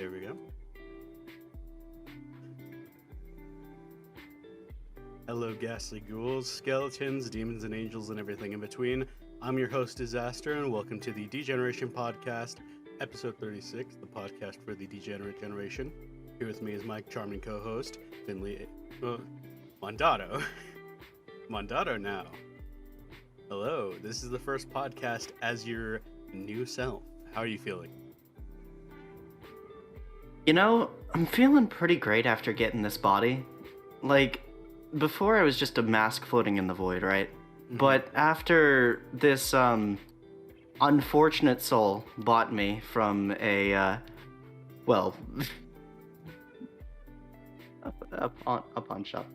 There we go. Hello, ghastly ghouls, skeletons, demons, and angels, and everything in between. I'm your host, Disaster, and welcome to the Degeneration Podcast, Episode 36, the podcast for the degenerate generation. Here with me is my charming co-host, Finley Mondato. Mondato now. Hello, this is the first podcast as your new self. How are you feeling? You know, I'm feeling pretty great after getting this body. Like, before I was just a mask floating in the void, right? Mm-hmm. But after this, unfortunate soul bought me from a pawn shop.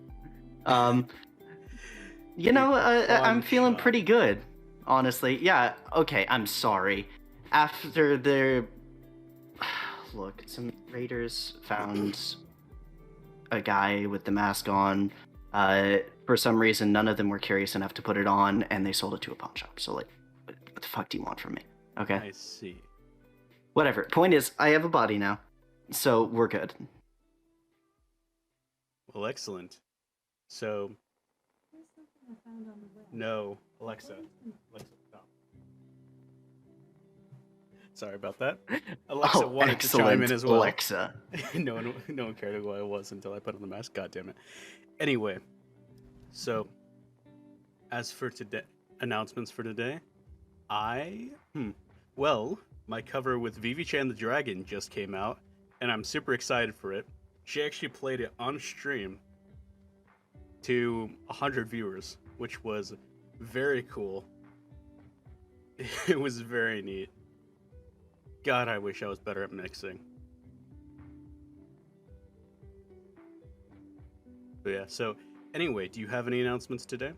I'm feeling pretty good, honestly. Yeah, okay, I'm sorry. After their... Look, some raiders found a guy with the mask on. For some reason, none of them were curious enough to put it on, and they sold it to a pawn shop. So, like, what the fuck do you want from me? Okay? I see. Whatever. Point is, I have a body now, so we're good. Well, excellent. So... No. Alexa, stop. Sorry about that. Alexa wanted to chime in as well. Alexa. no one cared who I was until I put on the mask. God damn it. Anyway, so as for today, announcements for today, my cover with Vivi-chan the Dragon just came out, and I'm super excited for it. She actually played it on stream to 100 viewers, which was very cool. It was very neat. God, I wish I was better at mixing. But yeah, so anyway, do you have any announcements today?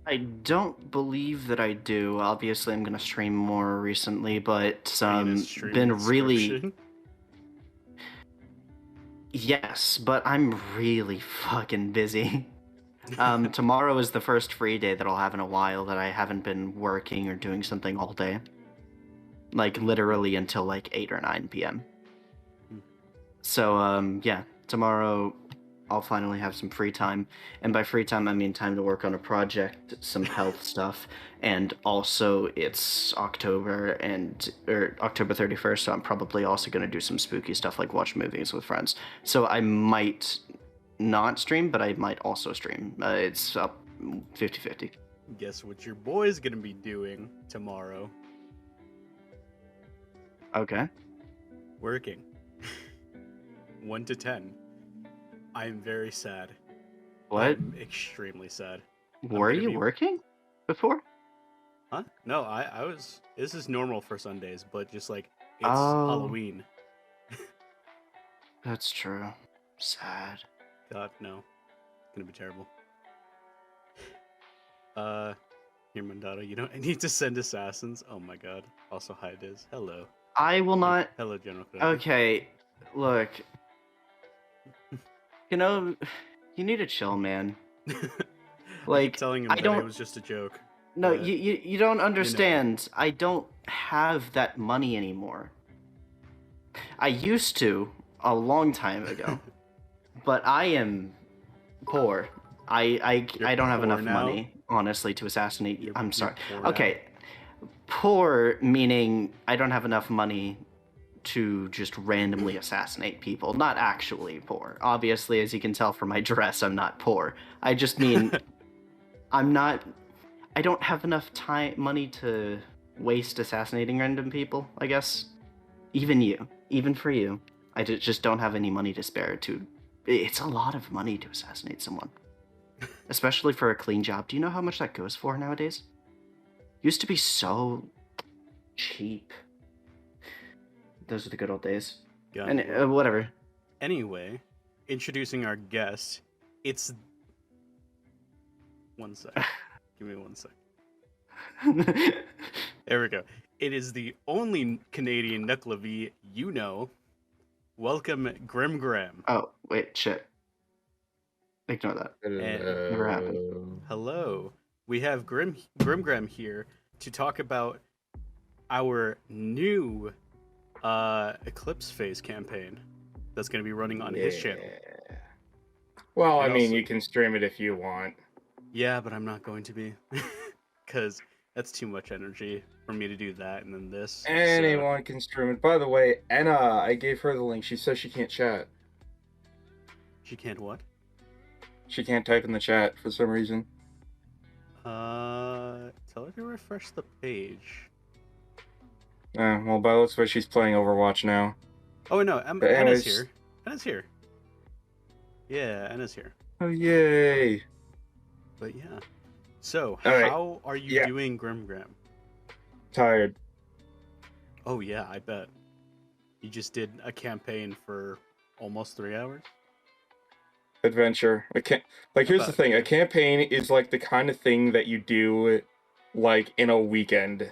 I don't believe that I do. Obviously, I'm going to stream more recently, but been really... Yes, but I'm really fucking busy. Tomorrow is the first free day that I'll have in a while that I haven't been working or doing something all day. Like, literally until, like, 8 or 9 p.m. So, yeah, tomorrow I'll finally have some free time. And by free time, I mean time to work on a project, some health stuff, and also it's October 31st, so I'm probably also going to do some spooky stuff like watch movies with friends. So I might not stream, but I might also stream. It's up 50-50. Guess what your boy's going to be doing tomorrow? Okay. Working. 1 to 10. I am very sad. What? I'm extremely sad. Were you working before? Huh? No, I was... This is normal for Sundays, but just like, it's Halloween. That's true. Sad. God, no. It's gonna be terrible. Here, Mandato, you don't need to send assassins. Oh my god. Also, hi, Diz. Hello. I will not... Hello, General. Okay, look. You know, you need to chill, man. Like, telling him that it was just a joke. No, you don't understand. You know. I don't have that money anymore. I used to a long time ago, but I am poor. I don't have enough money, honestly, to assassinate you. I'm sorry. Okay, poor meaning I don't have enough money to just randomly assassinate people. Not actually poor. Obviously, as you can tell from my dress, I'm not poor. I just mean I don't have enough money to waste assassinating random people, I guess. Even for you. I just don't have any money to spare to... It's a lot of money to assassinate someone. Especially for a clean job. Do you know how much that goes for nowadays? Used to be so cheap. Those are the good old days. And whatever. Anyway, introducing our guest, it's... One sec. Give me 1 sec. There we go. It is the only Canadian Nuclevi you know. Welcome, Grim Graham. Oh, wait, shit. Ignore that. Never happened. Hello. We have Grim Graham here to talk about our new Eclipse phase campaign that's going to be running on his channel. Well, I And mean, also- you can stream it if you want. Yeah, but I'm not going to be because that's too much energy for me to do that and then this. So Anyone can stream it. By the way, Anna, I gave her the link. She says she can't chat. she can't what? She can't type in the chat for some reason. Tell her to refresh the page. Well, by the looks of it, she's playing Overwatch now. Oh no, But Anna's anyways- here. Anna's here. Yeah, Anna's here. Oh, yay. But yeah. So, All right. how are you Yeah. doing, Grimgram? Tired. Oh yeah, I bet. You just did a campaign for almost 3 hours? Adventure. Here's the thing. A campaign is like the kind of thing that you do like in a weekend.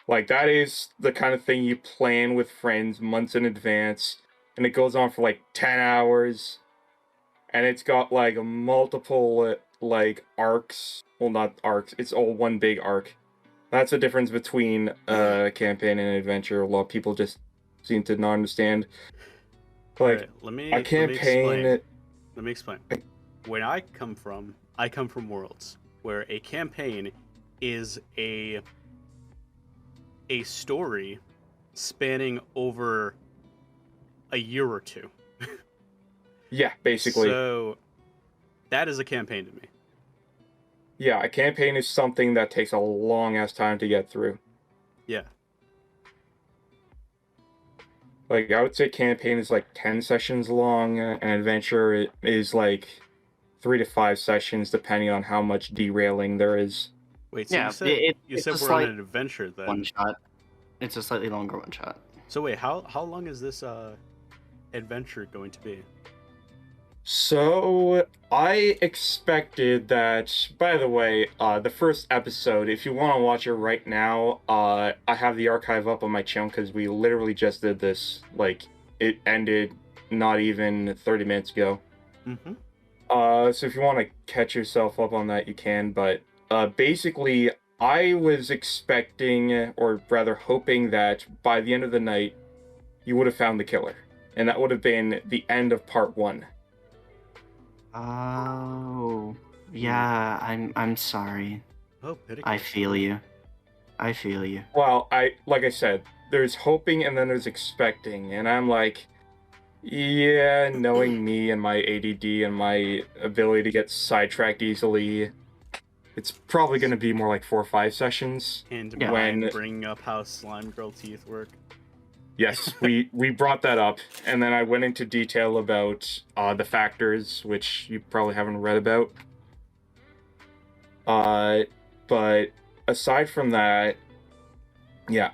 Like that is the kind of thing you plan with friends months in advance, and it goes on for like 10 hours. And it's got like multiple like arcs. Well, not arcs. It's all one big arc. That's the difference between a campaign and an adventure. A lot of people just seem to not understand. Like Alright, let me a campaign. Let me explain. Where I come from Worlds, where a campaign is a story spanning over a year or two. Yeah, basically. So that is a campaign to me. Yeah, a campaign is something that takes a long ass time to get through. Yeah. Like I would say campaign is like 10 sessions long, and adventure is like 3 to 5 sessions depending on how much derailing there is. Wait, so Yeah, you said it's a we're slight on an adventure then. One shot. It's a slightly longer one shot. So wait, how long is this adventure going to be? So I expected that. By the way, the first episode, if you want to watch it right now, I have the archive up on my channel because we literally just did this. Like it ended not even 30 minutes ago. Mm-hmm. So if you want to catch yourself up on that, you can. But basically, I was expecting, or rather hoping, that by the end of the night, you would have found the killer, and that would have been the end of part 1. Oh, yeah. I'm sorry. Oh, pity. I feel you. I feel you. Well, like I said, there's hoping and then there's expecting, and I'm like, yeah, knowing me and my ADD and my ability to get sidetracked easily, it's probably going to be more like 4 or 5 sessions. And Yeah. mind bringing up how slime girl teeth work. Yes, we brought that up, and then I went into detail about the factors, which you probably haven't read about. But aside from that, yeah,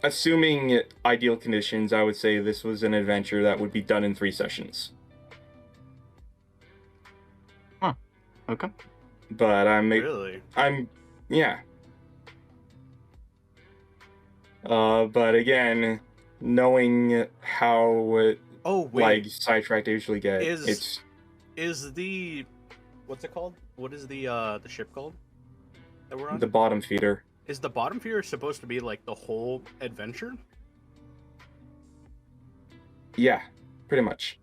assuming ideal conditions, I would say this was an adventure that would be done in 3 sessions. Okay. But Really? yeah. But again, knowing how Oh wait. like sidetracked I usually get, Is the what's it called? What is the ship called that we're on? the bottom feeder. Is the bottom feeder supposed to be like the whole adventure? Yeah, pretty much.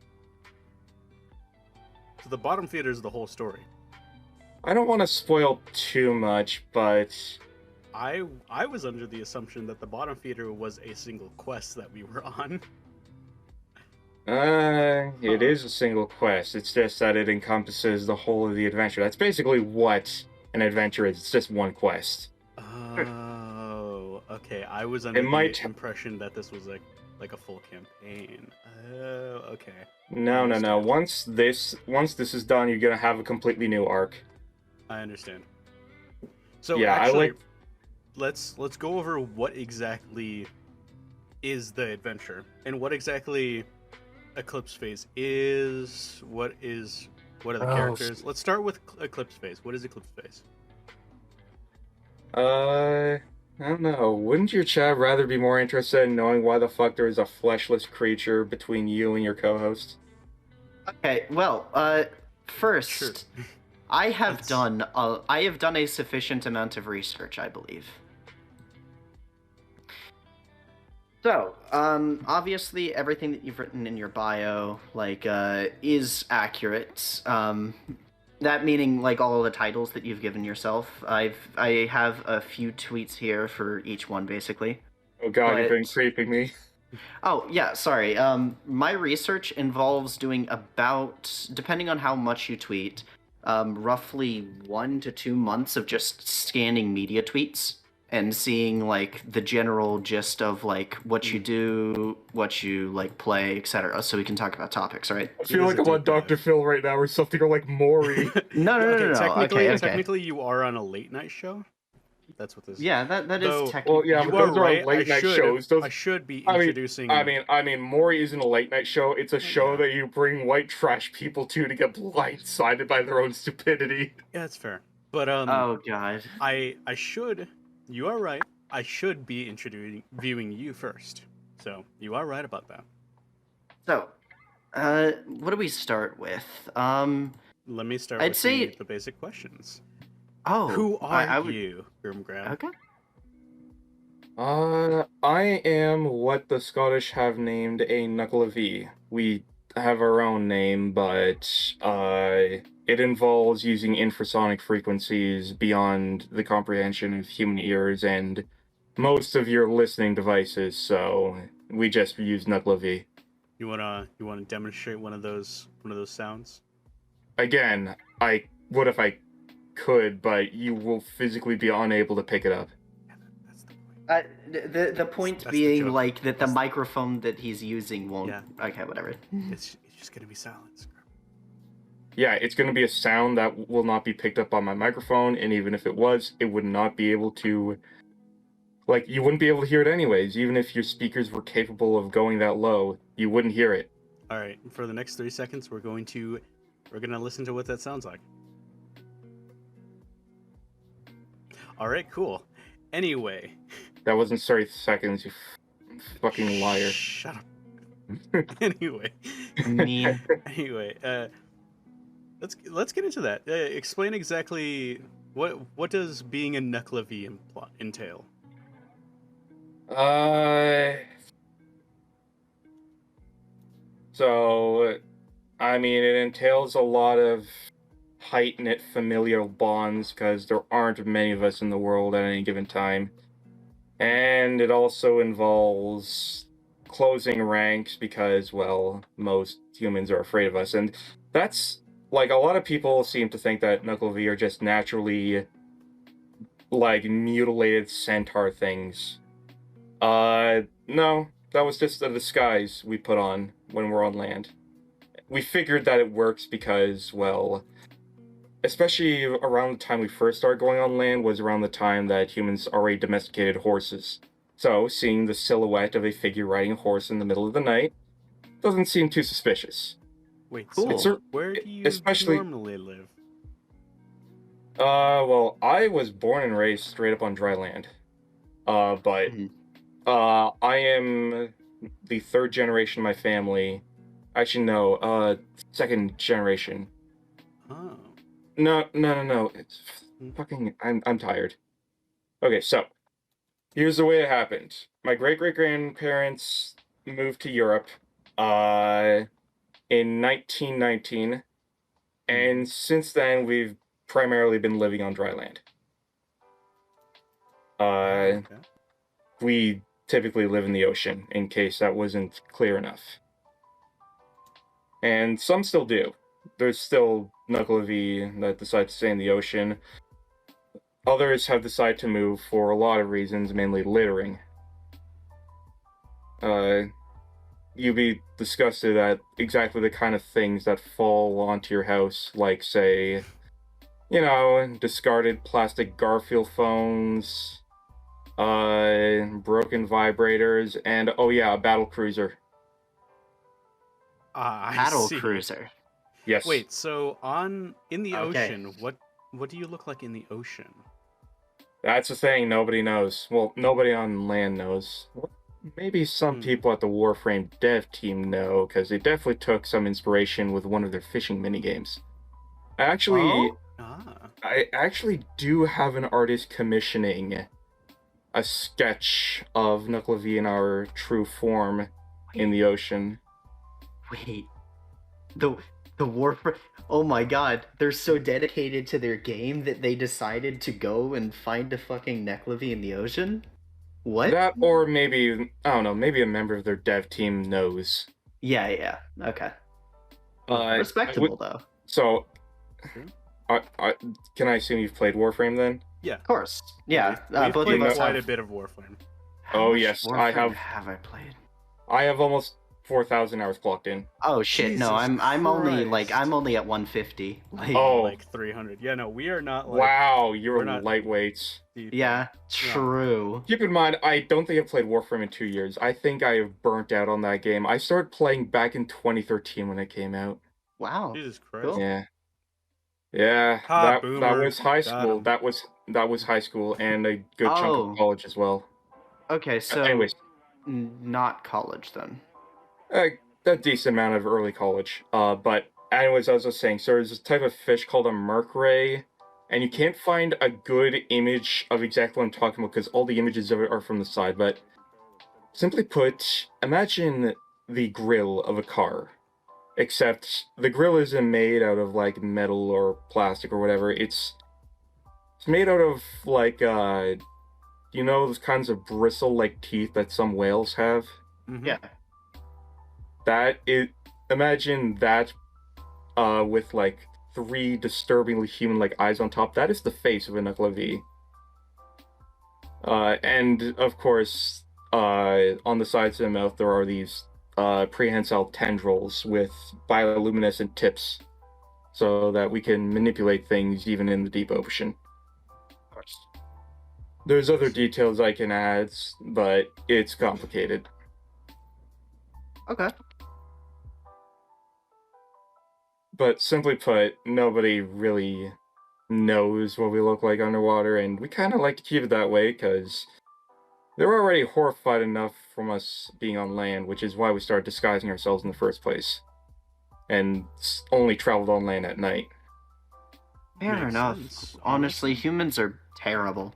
So the bottom feeder is the whole story. I don't want to spoil too much, but I was under the assumption that the bottom feeder was a single quest that we were on. it is a single quest. It's just that it encompasses the whole of the adventure. That's basically what an adventure is. It's just one quest. Oh, okay. I was under the impression that this was like a full campaign. Oh, okay. No. Once this is done, you're gonna have a completely new arc. I understand. So yeah, actually, let's go over what exactly is the adventure and what exactly Eclipse phase is. What are the characters? Let's start with Eclipse phase. What is Eclipse phase? I don't know. Wouldn't your chat rather be more interested in knowing why the fuck there is a fleshless creature between you and your co-host? Okay. Well, first, Sure. I have done a sufficient amount of research, I believe. So, obviously, everything that you've written in your bio, is accurate. That meaning, like, all of the titles that you've given yourself. I have a few tweets here for each one, basically. Oh god, you've been But- creeping me. Oh, yeah, sorry. My research involves doing about, depending on how much you tweet, roughly 1 to 2 months of just scanning media tweets and seeing, like, the general gist of, like, what you do, what you, like, play, etc. So we can talk about topics, right? I feel is like a I'm on deep dive. Dr. Phil right now or something, or like Maury. No. Technically, Okay. technically, you are on a late night show. That's what this. Yeah, that Though- is technically. Well, yeah, You but are those are right. late night shows. Those I should be I mean- introducing. I mean, Maury isn't a late night show. It's a show Yeah. that you bring white trash people to get blindsided by their own stupidity. Yeah, that's fair. But Oh god. I should. You are right. I should be viewing you first. So you are right about that. So, what do we start with? Let me start I'd with say- the basic questions. Oh, Who are I would- you, Grimgrab? Okay. I am what the Scottish have named a Knuckle of V. We have our own name, but it involves using infrasonic frequencies beyond the comprehension of human ears and most of your listening devices, so we just use Knuckle of V. You wanna demonstrate one of those sounds? Again, I would if I could, but you will physically be unable to pick it up. That's the point. The point That's the being, joke. like, that the That's- microphone that he's using won't. Yeah. Okay, whatever. It's just gonna be silence. Yeah, it's going to be a sound that will not be picked up on my microphone, and even if it was, it would not be able to... Like, you wouldn't be able to hear it anyways. Even if your speakers were capable of going that low, you wouldn't hear it. All right. For the next 30 seconds, we're gonna listen to what that sounds like. All right. Cool. Anyway. That wasn't 30 seconds, you fucking liar. Shut up. Anyway. Me. Anyway, let's get into that. Explain exactly what does being a Knuckle of V entail? So, I mean, it entails a lot of tight-knit familial bonds because there aren't many of us in the world at any given time. And it also involves closing ranks because, well, most humans are afraid of us. And that's, like, a lot of people seem to think that Knuckle V are just naturally, like, mutilated centaur things. No, that was just a disguise we put on when we're on land. We figured that it works because, well, especially around the time we first started going on land was around the time that humans already domesticated horses. So, seeing the silhouette of a figure riding a horse in the middle of the night doesn't seem too suspicious. Wait, Cool. so where do you especially- normally live? Well, I was born and raised straight up on dry land. But Mhm. I am the third generation of my family. Actually, no, second generation. Oh. No. It's fucking. I'm tired. Okay, so here's the way it happened. My great-great-grandparents moved to Europe, in 1919, and since then we've primarily been living on dry land. Okay. We typically live in the ocean, in case that wasn't clear enough. And some still do. There's still Knuckle of V that decide to stay in the ocean. Others have decided to move for a lot of reasons, mainly littering. You'd be disgusted at exactly the kind of things that fall onto your house, like, say, you know, discarded plastic Garfield phones, broken vibrators, and, oh yeah, a battle cruiser. I Battle see. cruiser. Yes. Wait, so in the Okay. ocean, what do you look like in the ocean? That's the thing nobody knows. Well, nobody on land knows. Well, maybe some people at the Warframe dev team know, because they definitely took some inspiration with one of their fishing minigames. Oh? Ah. I actually do have an artist commissioning a sketch of Nuclevi in our true form in the ocean. Wait, the Warframe. Oh my god, they're so dedicated to their game that they decided to go and find a fucking Neclavy in the ocean? What? That, or maybe, I don't know, maybe a member of their dev team knows. Yeah. Okay. Uh, Respectable though. So, True. can I assume you've played Warframe then? Yeah. Of course. Yeah. We've Both played of us quite have. a bit of Warframe. How Oh, much yes, Warframe I have. Have I played? I have almost 4,000 hours clocked in. Oh shit! No, Jesus I'm only like Christ. I'm only at 150. Like, Oh. Like 300. Yeah, no, we are not like Wow, we're you're not- lightweights. deep. yeah, true. Keep in mind, I don't think I've played Warframe in 2 years. I think I have burnt out on that game. I started playing back in 2013 when it came out. Wow. Jesus Christ. Cool. Yeah, Ha, that boomer. was high Got school. 'em. That was high school and a good chunk Oh. of college as well. Okay, so Anyways, not college then. a decent amount of early college. But anyways, as I was saying, so there's this type of fish called a merc ray, and you can't find a good image of exactly what I'm talking about because all the images of it are from the side. But simply put, imagine the grill of a car, except the grill isn't made out of like metal or plastic or whatever. It's made out of like you know those kinds of bristle like teeth that some whales have. Mhm. Yeah. Imagine that with like 3 disturbingly human-like eyes on top. That is the face of a Nuclevi. And of course, on the sides of the mouth there are these prehensile tendrils with bioluminescent tips, so that we can manipulate things even in the deep ocean. Of course. There's other details I can add, but it's complicated. Okay. But simply put, nobody really knows what we look like underwater, and we kind of like to keep it that way because they're already horrified enough from us being on land, which is why we started disguising ourselves in the first place, and only traveled on land at night. Fair Makes enough. sense. Honestly, humans are terrible.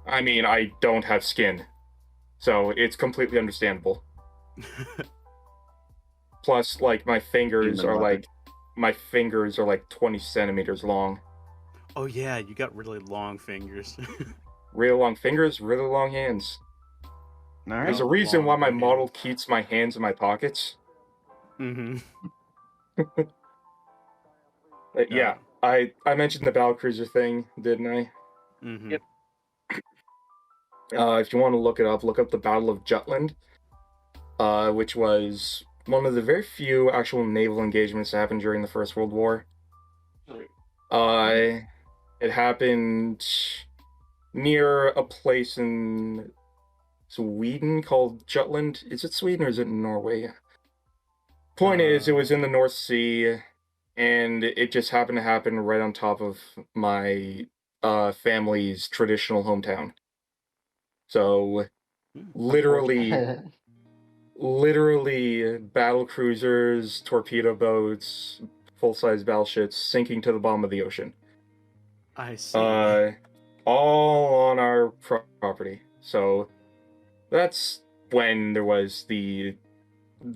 I mean, I don't have skin, so it's completely understandable. Plus, like, my fingers Human are leopard. like 20 centimeters long. Oh yeah, you got really long fingers. Real long fingers, really long hands. All right. There's a Oh, reason why long my hand. model keeps my hands in my pockets. Mm-hmm. But yeah, I mentioned the battlecruiser thing, didn't I? Mm-hmm. Yep. If you want to look it up, look up the Battle of Jutland, which was one of the very few actual naval engagements that happened during the First World War. It happened near a place in Sweden called Jutland. Is it Sweden or is it Norway? Point is, it was in the North Sea, and it just happened to happen right on top of my family's traditional hometown. So, literally battle cruisers, torpedo boats, full-size battleships sinking to the bottom of the ocean. I see. All on our property. So that's when there was the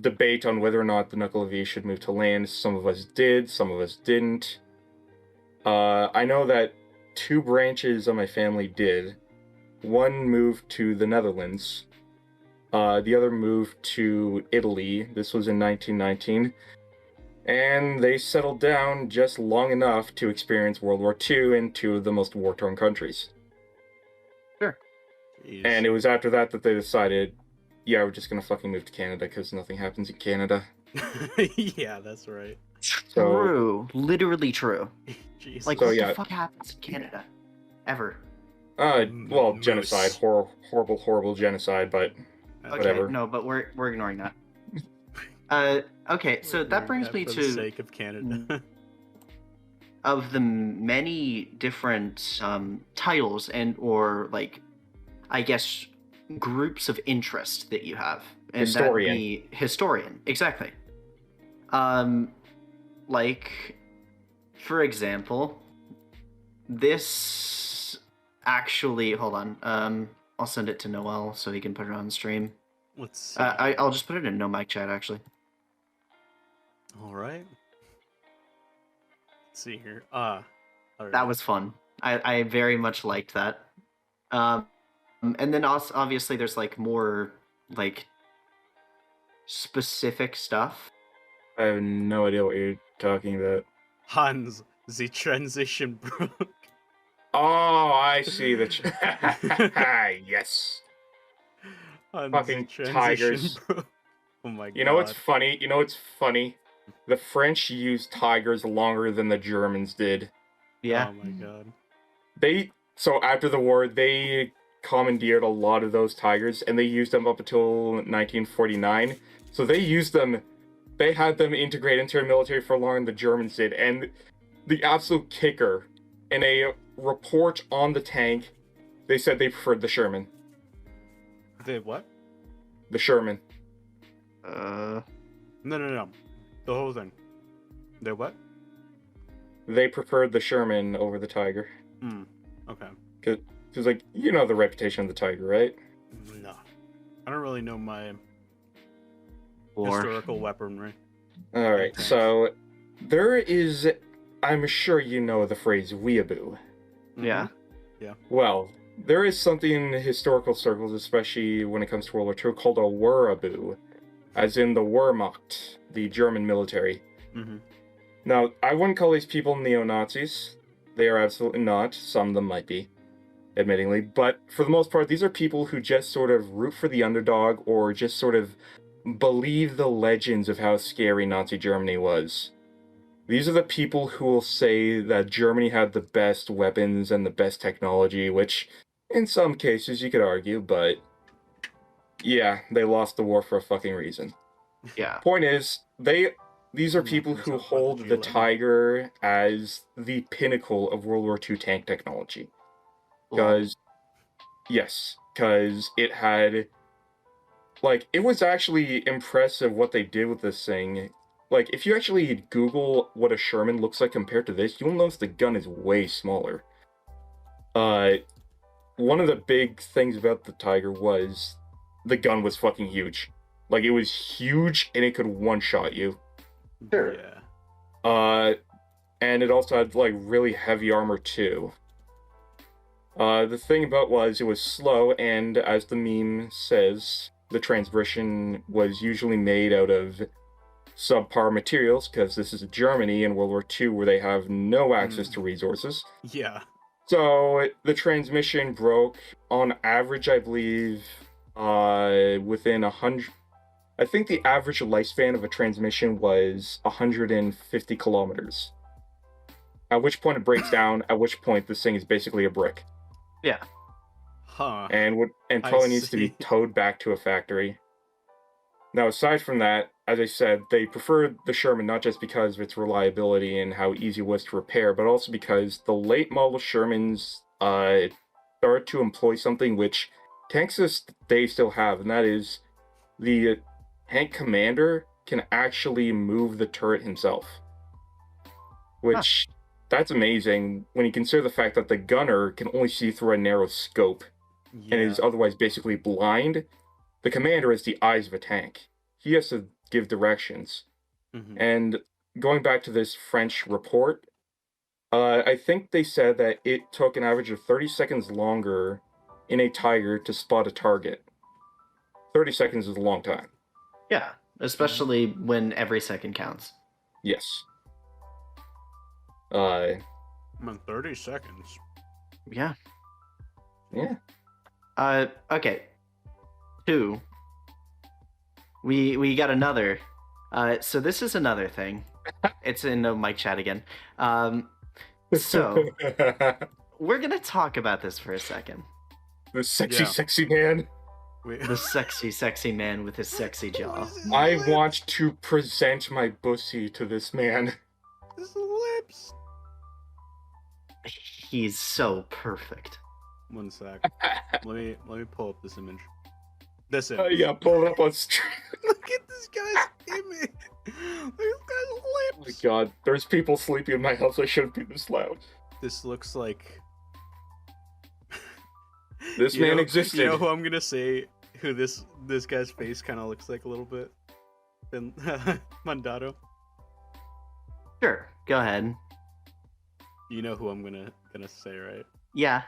debate on whether or not the Nuclevi should move to land. Some of us did, some of us didn't. I know that 2 branches of my family did. One moved to the Netherlands. The other moved to Italy. This was in 1919. And they settled down just long enough to experience World War II in 2 of the most war-torn countries. Sure. Jeez. And it was after that that they decided, yeah, we're just gonna fucking move to Canada because nothing happens in Canada. Yeah, that's right. So, True. Literally true. Jesus. Like, So, what yeah. the fuck happens in Canada? Ever. well, Moose. genocide, horrible genocide, but Okay, whatever. no, but we're ignoring that. Okay, so that brings me for the to sake of Canada. of the many different titles and or like I guess groups of interest that you have. And Historian. that'd be historian, exactly. Like for example, this actually hold on. I'll send it to Noel so he can put it on stream. Let's see. I'll just put it in no mic chat actually. All right. Let's see here. All right. That was fun. I very much liked that. And then also, obviously there's like more like specific stuff. I have no idea what you're talking about. Hans, the transition broke. Oh, I see the. Yes. Hans, Fucking the transition tigers. broke. Oh my god. You know what's funny? The French used tigers longer than the Germans did. Yeah. Oh my god. So after the war, they commandeered a lot of those tigers, and they used them up until 1949. So they had them integrate into their military for longer than the Germans did. And the absolute kicker, in a report on the tank, they said they preferred the Sherman. They what? The Sherman. No. The whole thing. They what? They preferred the Sherman over the Tiger. Okay. Because, like, you know the reputation of the Tiger, right? No. I don't really know my War. historical weaponry. Alright, so there is, I'm sure you know the phrase weeaboo. Yeah. Well, there is something in historical circles, especially when it comes to World War II, called a Wehraboo, as in the Wehrmacht, the German military. Mm-hmm. Now, I wouldn't call these people neo-Nazis. They are absolutely not. Some of them might be, admittingly. But for the most part, these are people who just sort of root for the underdog or just sort of believe the legends of how scary Nazi Germany was. These are the people who will say that Germany had the best weapons and the best technology, which in some cases you could argue, but yeah, they lost the war for a fucking reason. Yeah. Point is, these are people who hold the Tiger as the pinnacle of World War II tank technology. Because it had, like, it was actually impressive what they did with this thing. Like, if you actually Google what a Sherman looks like compared to this, you'll notice the gun is way smaller. One of the big things about the Tiger was the gun was fucking huge. Like, it was huge and it could one-shot you. Sure. Yeah. And it also had, like, really heavy armor, too. The thing about it was slow, and as the meme says, the transmission was usually made out of subpar materials, because this is Germany in World War II where they have no access to resources. Yeah. So, the transmission broke, on average, I believe, within 100... I think the average lifespan of a transmission was 150 kilometers. At which point it breaks down, at which point this thing is basically a brick. Yeah. Huh. And probably needs to be towed back to a factory. Now, aside from that, as I said, they preferred the Sherman not just because of its reliability and how easy it was to repair, but also because the late model Shermans started to employ something which tanks they still have, and that is the tank commander can actually move the turret himself. Which, that's amazing when you consider the fact that the gunner can only see through a narrow scope and is otherwise basically blind. The commander is the eyes of a tank. He has to give directions. Mm-hmm. And going back to this French report, I think they said that it took an average of 30 seconds longer in a Tiger to spot a target. 30 seconds is a long time. Yeah, especially when every second counts. Yes. 30 seconds. Yeah. Yeah. Okay. 2. We got another. So this is another thing. It's in no mic chat again. So we're gonna talk about this for a second. The sexy man. The sexy man with his sexy jaw. I want to present my pussy to this man. His lips. He's so perfect. One sec. let me pull up this image. This image. Yeah, pull it up on stream. Look at this guy's image. This guy's lips. Oh my god, there's people sleeping in my house. I shouldn't be this loud. This looks like This man existed. You know who I'm gonna say? Who this guy's face kind of looks like a little bit? Mandato. Sure, go ahead. You know who I'm gonna say, right? Yeah,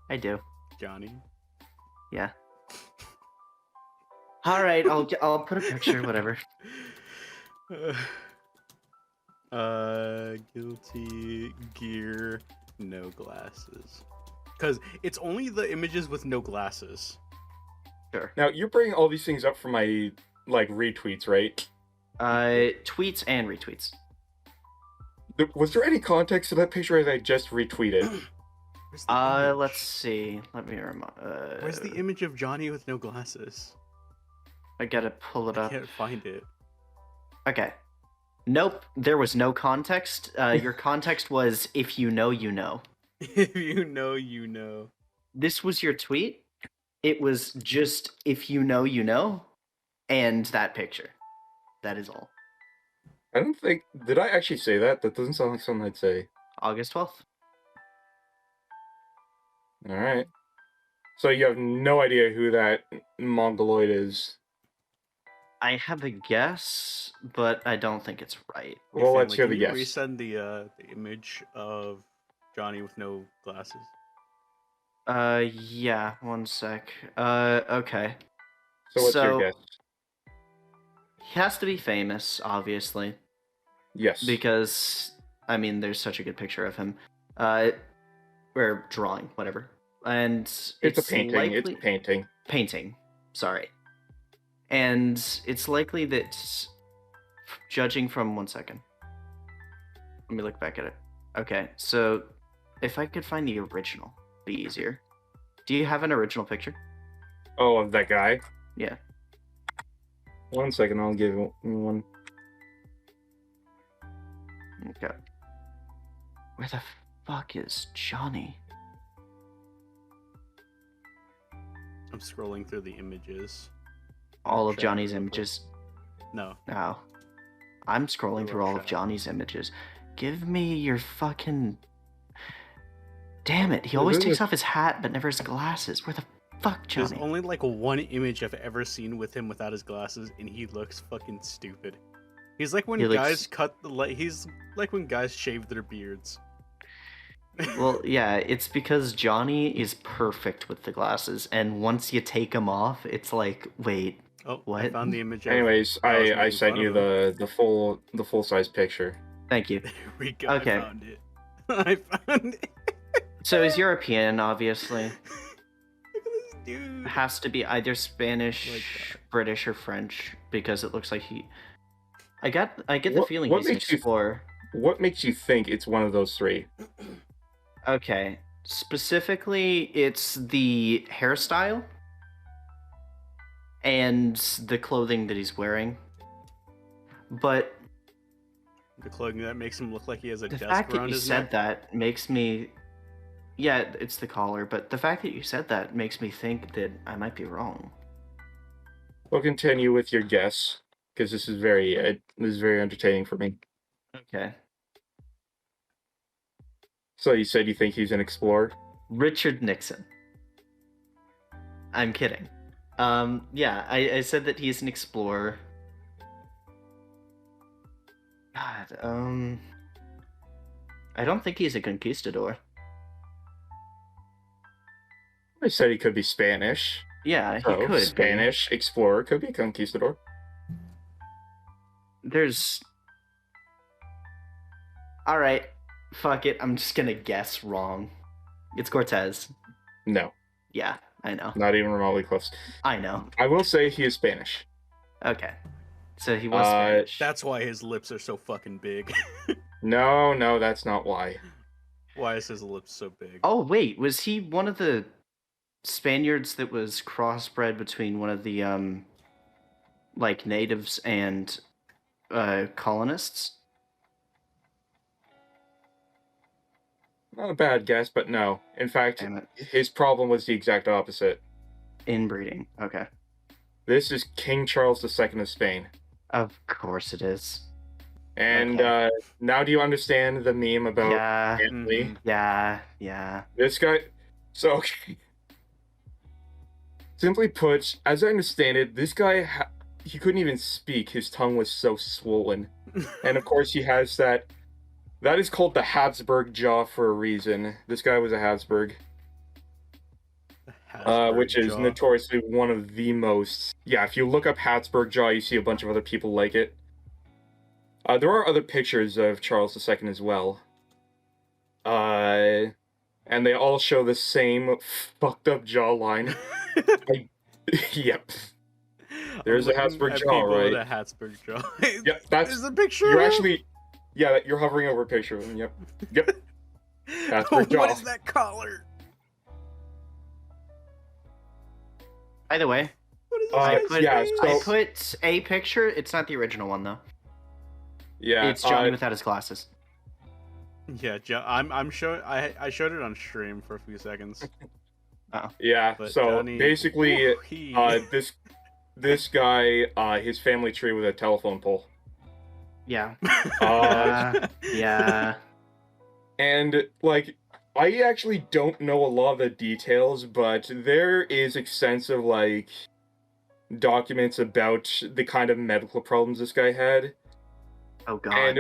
I do. Johnny. Yeah. All right, I'll put a picture, whatever. Guilty gear, no glasses. Because it's only the images with no glasses. Sure. Now you're bringing all these things up for my retweets, right? Tweets and retweets. Was there any context to that picture that I just retweeted? Where's the image? Let's see. Let me remind. Where's the image of Johnny with no glasses? I gotta pull it I up. can't find it. Okay. Nope, there was no context. Your context was if you know, you know. If you know, you know. This was your tweet. It was just if you know, you know, and that picture. That is all. I don't think. Did I actually say that? That doesn't sound like something I'd say. August 12th. All right. So you have no idea who that Mongoloid is. I have a guess, but I don't think it's right. Well, let's hear Can the you guess. resend the image of Johnny with no glasses? Yeah, one sec. Okay. So what's your So- guess? He has to be famous, obviously, Yes. because, I mean, there's such a good picture of him. Or drawing, whatever. And it's a painting. likely... It's a painting. Painting, sorry. And it's likely that, judging from 1 second. Let me look back at it. Okay, so if I could find the original, it'd be easier. Do you have an original picture? Oh, of that guy? Yeah. 1 second, I'll give you one. Okay. Where the fuck is Johnny? I'm scrolling through the images. All of Check Johnny's real quick. images. No. Oh. I'm scrolling Real through all of chat. Johnny's images. Give me your fucking... Damn it, he always Really? takes off his hat but never his glasses. Where the fuck, There's Johnny? only like one image I've ever seen with him without his glasses, and he looks fucking stupid. He's like when He looks- guys cut the he's like when guys shave their beards. Well, yeah, it's because Johnny is perfect with the glasses, and once you take them off, it's like, wait, Oh, I What? found the image. Of, Anyways, I was I making sent fun you of the full size picture. thank you. There we go. Okay. I found it. I found it. So he's European, obviously. Look at this dude. Has to be either Spanish, Like that. British, or French, because it looks like he... I get the What- feeling what he's an makes you- explorer. What makes you think it's one of those three? Okay, specifically, it's the hairstyle and the clothing that he's wearing. But The clothing that makes him look like he has a the desk fact that around you his said neck. that makes me... Yeah, it's the collar, but the fact that you said that makes me think that I might be wrong. We'll continue with your guess because this is very entertaining for me. Okay. So you said you think he's an explorer? Richard Nixon. I'm kidding. Yeah, I said that he's an explorer. God, I don't think he's a conquistador. I said he could be Spanish. Yeah, he So could be. Spanish explorer could be a conquistador. There's... Alright, fuck it, I'm just gonna guess wrong. It's Cortez. No, Yeah, I know. not even remotely close. I know. I will say he is Spanish. Okay. So he was Uh, Spanish. That's why his lips are so fucking big. No, that's not why. Why is his lips so big? Oh, wait, was he one of the Spaniards that was crossbred between one of the, like, natives and, colonists? Not a bad guess, but no. In fact, Damn it. his problem was the exact opposite. Inbreeding. Okay. This is King Charles II of Spain. Of course it is. And Okay. now do you understand the meme about Yeah, family? Mhm. yeah. This guy, So, simply put, as I understand it, this guy, he couldn't even speak. His tongue was so swollen. And of course, he has that. That is called the Habsburg jaw for a reason. This guy was a Habsburg. Which is jaw. notoriously one of the most. Yeah, if you look up Habsburg jaw, you see a bunch of other people like it. There are other pictures of Charles II as well. And they all show the same fucked up jawline. Yep. There's a Habsburg jaw, right? With a Habsburg jaw. Yep, that's. There's a picture. You're actually. Yeah, you're hovering over a picture of him. Yep. Yep. Habsburg jaw. What is that collar? By the way, What is I put a picture. It's not the original one though. Yeah. It's Johnny without his glasses. Yeah, I'm showing. I showed it on stream for a few seconds. Yeah. But so Johnny, basically, this guy, his family tree was a telephone pole. Yeah. Yeah. And like, I actually don't know a lot of the details, but there is extensive like documents about the kind of medical problems this guy had. Oh god,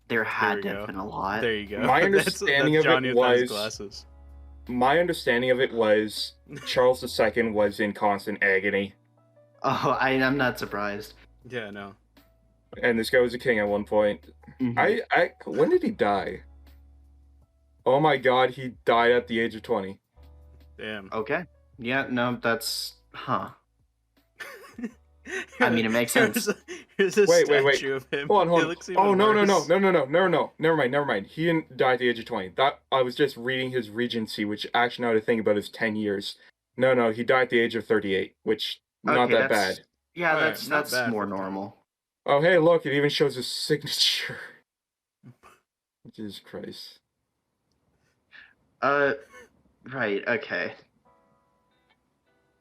there had to have been a lot. There you go. My understanding of it was glasses. My understanding of it was Charles II was in constant agony. Oh, I'm not surprised. Yeah, no. And this guy was a king at one point. Mm-hmm. When did he die? Oh my god, he died at the age of 20. Damn. Okay. Yeah, no, that's I mean, it makes sense. Here's a wait. statue of him. Hold on. Oh, no. worse. Never mind. He didn't die at the age of 20. That I was just reading his regency, which actually now to think about is 10 years. No, he died at the age of 38, which not that bad. Yeah, Right, that's bad more for the time. normal. Oh, hey, look, it even shows his signature. Jesus Christ. Right, okay.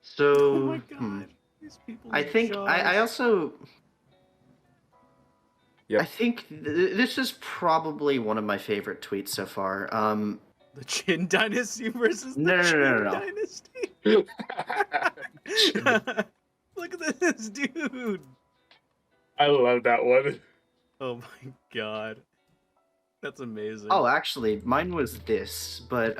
So, Oh my god. These people I think I also. Yep. I think this is probably one of my favorite tweets so far. The Qin Dynasty versus the No. Qin Dynasty. Look at this dude. I love that one. Oh my god. That's amazing. Oh, actually, mine was this, but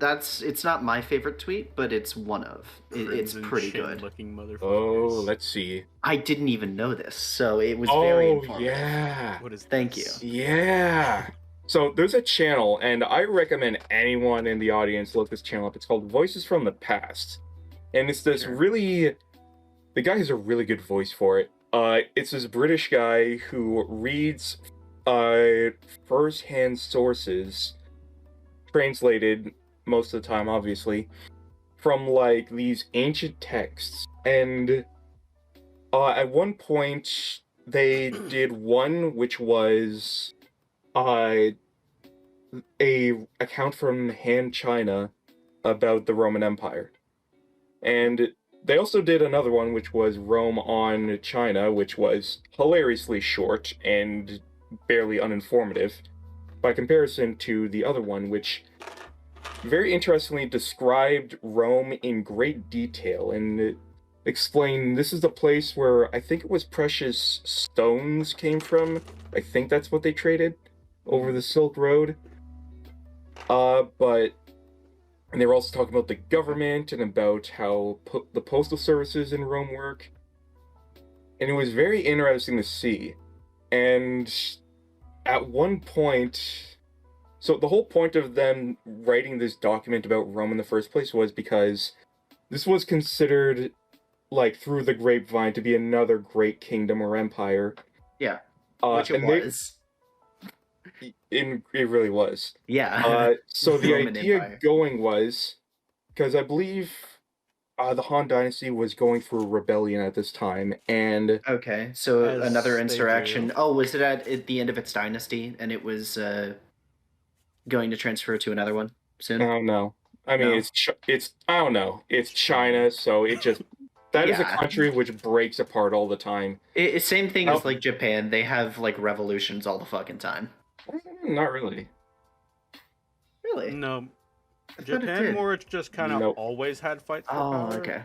it's not my favorite tweet, but it's one of. It's pretty good. Looking motherfuckers. Oh, let's see. I didn't even know this, so it was very informative. Yeah. What is Thank this? you. Yeah. So there's a channel, and I recommend anyone in the audience look this channel up. It's called Voices from the Past. And it's this really... The guy has a really good voice for it. It's this British guy who reads first-hand sources, translated most of the time, obviously, from, like, these ancient texts. And at one point, they did one which was a account from Han China about the Roman Empire. And they also did another one which was Rome on China, which was hilariously short and barely uninformative by comparison to the other one, which very interestingly described Rome in great detail and explained this is the place where I think it was precious stones came from. I think that's what they traded over the Silk Road. And they were also talking about the government and about how the postal services in Rome work. And it was very interesting to see. And at one point... So the whole point of them writing this document about Rome in the first place was because this was considered, like, through the grapevine to be another great kingdom or empire. Yeah, which it was. It really was. Yeah. So the Roman idea Empire. going was, because I believe the Han Dynasty was going through a rebellion at this time, and... Okay, so As another they insurrection. do. Oh, was it at the end of its dynasty, and it was going to transfer to another one soon? I don't know. I mean, No. it's I don't know. It's China, so it just... That is a Yeah. country which breaks apart all the time. Same thing as, like, Japan. They have, like, revolutions all the fucking time. Not really. Really? No. I thought it Japan did. more just kind of Nope. always had fights for Oh, power. okay.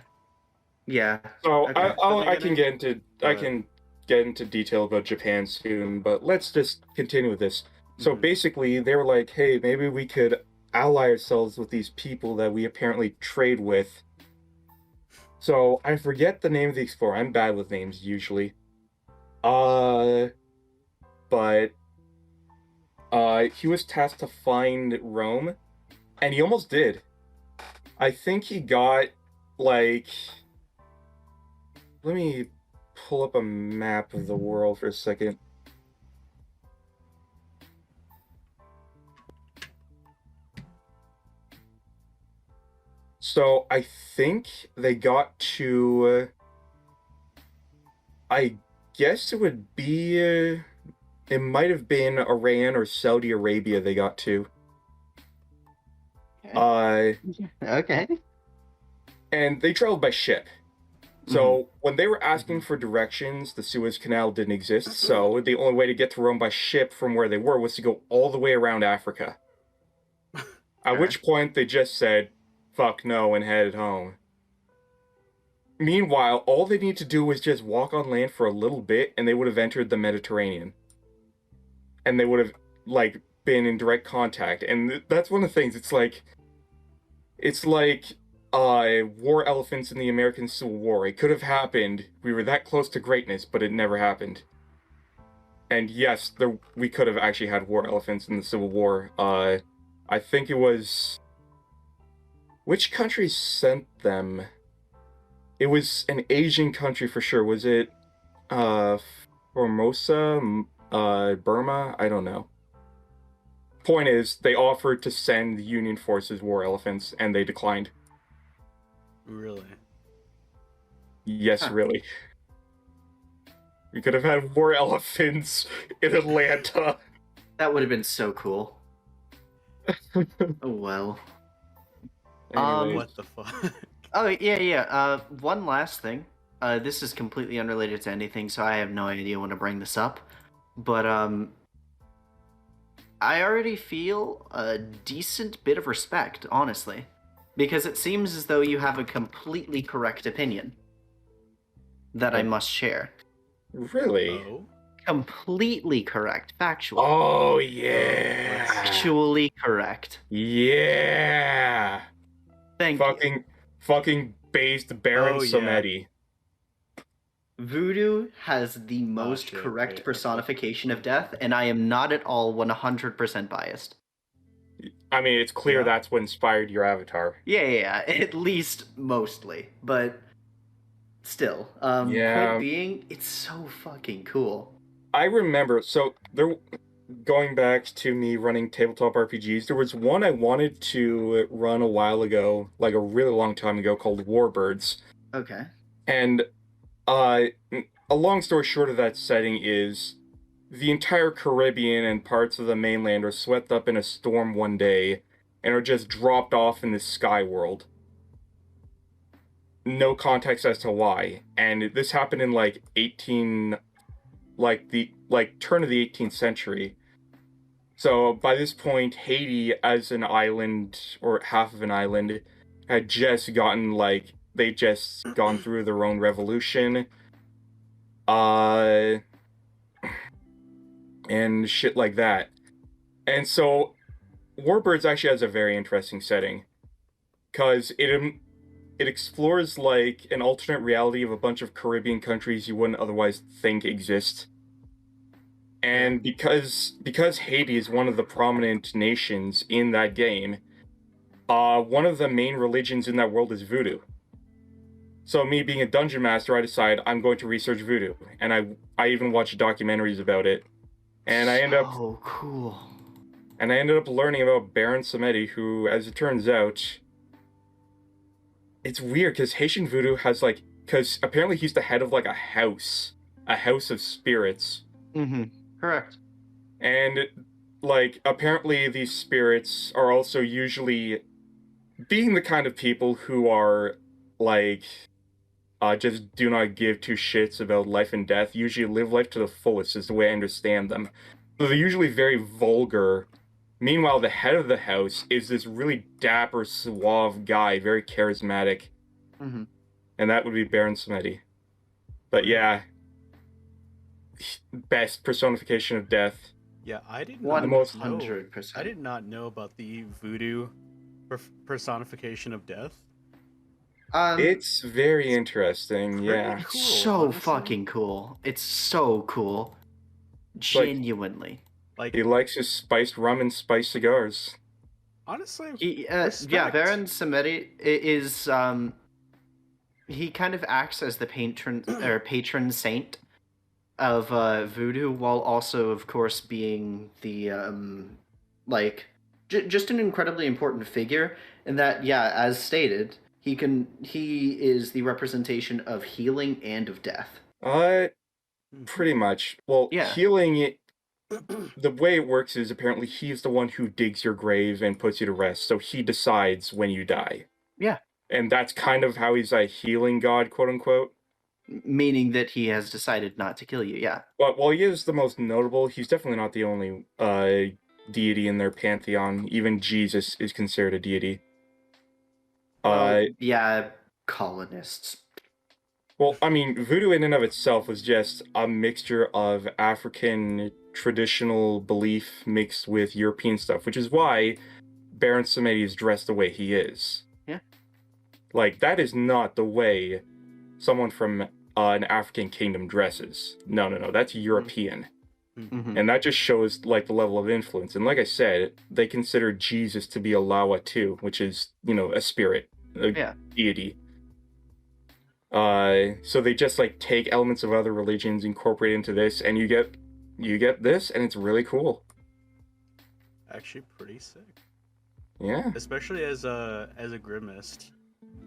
Yeah. So Okay. I can get into I but- can get into detail about Japan soon, but let's just continue with this. So Mhm. basically, they were like, "Hey, maybe we could ally ourselves with these people that we apparently trade with." So I forget the name of the explorer. I'm bad with names usually. But he was tasked to find Rome, and he almost did. I think he got like. Let me pull up a map of the world for a second. So I think they got to. I guess it would be. It might have been Iran or Saudi Arabia they got to. Okay. And they traveled by ship. So when they were asking for directions, the Suez Canal didn't exist. So the only way to get to Rome by ship from where they were was to go all the way around Africa. At which point they just said, "Fuck no," and headed home. Meanwhile, all they need to do was just walk on land for a little bit, and they would have entered the Mediterranean. And they would have, like, been in direct contact. And that's one of the things. It's like war elephants in the American Civil War. It could have happened. We were that close to greatness, but it never happened. And yes, we could have actually had war elephants in the Civil War. I think it was... Which country sent them? It was an Asian country for sure. Was it Formosa? Burma? I don't know. Point is, they offered to send the Union forces war elephants, and they declined. Really? Yes, really. We could have had war elephants in Atlanta. That would have been so cool. Oh well. Anyways. What the fuck? Oh yeah. One last thing. This is completely unrelated to anything, so I have no idea when to bring this up. But I already feel a decent bit of respect, honestly, because it seems as though you have a completely correct opinion that I must share. Really? Oh? Completely correct, factual. Oh, yeah. Actually correct. Yeah. Thank you. Fucking based Baron Oh, yeah. Samedi. Voodoo has the most shit, correct wait, personification of death, and I am not at all 100% biased. I mean, it's clear Yeah. that's what inspired your avatar. Yeah, at least mostly, but still. Yeah. Point being, it's so fucking cool. I remember, so going back to me running tabletop RPGs, there was one I wanted to run a while ago, like a really long time ago, called Warbirds. Okay. And a long story short of that setting is the entire Caribbean and parts of the mainland are swept up in a storm one day and are just dropped off in the sky world. No context as to why. And this happened in like turn of the 18th century. So by this point, Haiti as an island, or half of an island, had just gotten they'd just gone through their own revolution. And shit like that. And so Warbirds actually has a very interesting setting, because it explores like an alternate reality of a bunch of Caribbean countries you wouldn't otherwise think exist. And because Haiti is one of the prominent nations in that game, one of the main religions in that world is voodoo. So me being a dungeon master, I decide I'm going to research voodoo, and I even watch documentaries about it. And I end up cool. And I ended up learning about Baron Samedi, who, as it turns out, it's weird because Haitian voodoo has because apparently he's the head of like a house of spirits. Mm-hmm. Correct. And apparently these spirits are also usually, being the kind of people who are just do not give two shits about life and death, usually live life to the fullest is the way I understand them. So they're usually very vulgar Meanwhile, the head of the house is this really dapper, suave guy, very charismatic, Mm-hmm. and that would be Baron Samedi. But yeah, best personification of death. Yeah, I did not The most- know. 100%. I did not know about the voodoo personification of death. It's very interesting, Pretty yeah. It's cool, so honestly. fucking cool. It's so cool. Genuinely. Like, He likes his spiced rum and spiced cigars. honestly, Yeah, respect. Baron Samedi is he kind of acts as the patron saint of voodoo, while also, of course, being the just an incredibly important figure. In that, yeah, as stated, he is the representation of healing and of death. Pretty much. Well, Yeah. healing it. The way it works is apparently he's the one who digs your grave and puts you to rest, so he decides when you die. Yeah. And that's kind of how he's a healing god, quote unquote. Meaning that he has decided not to kill you, yeah. But while he is the most notable, he's definitely not the only deity in their pantheon. Even Jesus is considered a deity. Yeah, colonists. Well, I mean, voodoo in and of itself was just a mixture of African traditional belief mixed with European stuff, which is why Baron Samedi is dressed the way he is. Yeah. Like, that is not the way someone from an African kingdom dresses. No, that's European. Mm-hmm. And that just shows, like, the level of influence. And like I said, they consider Jesus to be a Lawa too, which is, a spirit, a deity. So they just, like, take elements of other religions, incorporate into this, and you get this, and it's really cool. Actually, pretty sick. Yeah. Especially as a grimist,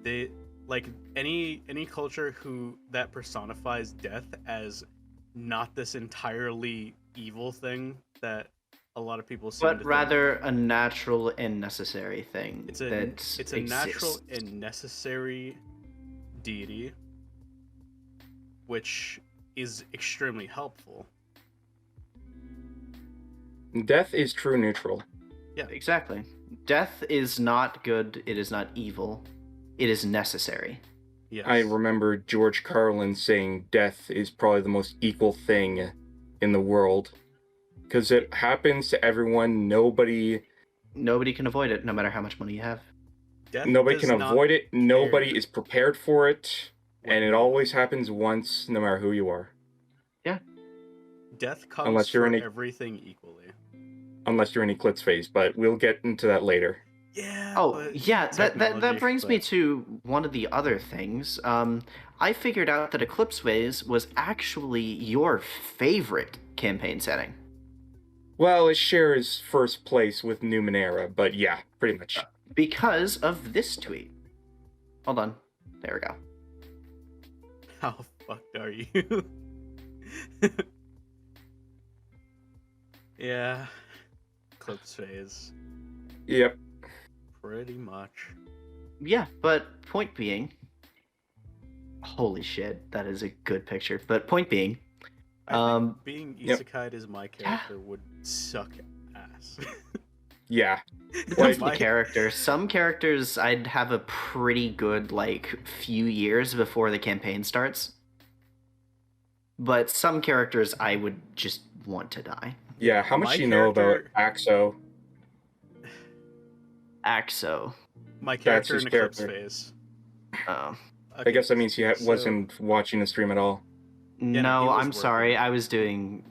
they like any culture that personifies death as not this entirely evil thing that a lot of people seem to But think. rather a natural and necessary thing. It's a natural and necessary deity, which is extremely helpful. Death is true neutral. Yeah, Exactly. Death is not good, it is not evil. It is necessary. yes. I remember George Carlin saying death is probably the most equal thing in the world. Because it happens to everyone. Nobody Nobody can avoid it, no matter how much money you have. Death can does not avoid it. Nobody care is prepared for it. what And it you- always happens once, no matter who you are. Death comes Unless you're for in a- everything equally. Unless you're in Eclipse phase, but we'll get into that later. Yeah. Oh, but yeah, that technology, brings me but- to one of the other things. I figured out that Eclipse Phase was actually your favorite campaign setting. Well, it shares first place with Numenera, but yeah, pretty much. Because of this tweet. Hold on. There we go. How fucked are you? Yeah. Eclipse phase. Yep. Pretty much. Yeah, but point being... Holy shit, that is a good picture. But point being... I think being Yep. isekai as my character would suck ass. Yeah. Depends on My- the character. Some characters I'd have a pretty good, few years before the campaign starts. But some characters I would just want to die. Yeah, how much My do you know about character- Axo? Axo. My character his in Eclipse character. phase. Oh. I guess that means he so- wasn't watching the stream at all. no, No, he was I'm sorry. working. I was doing...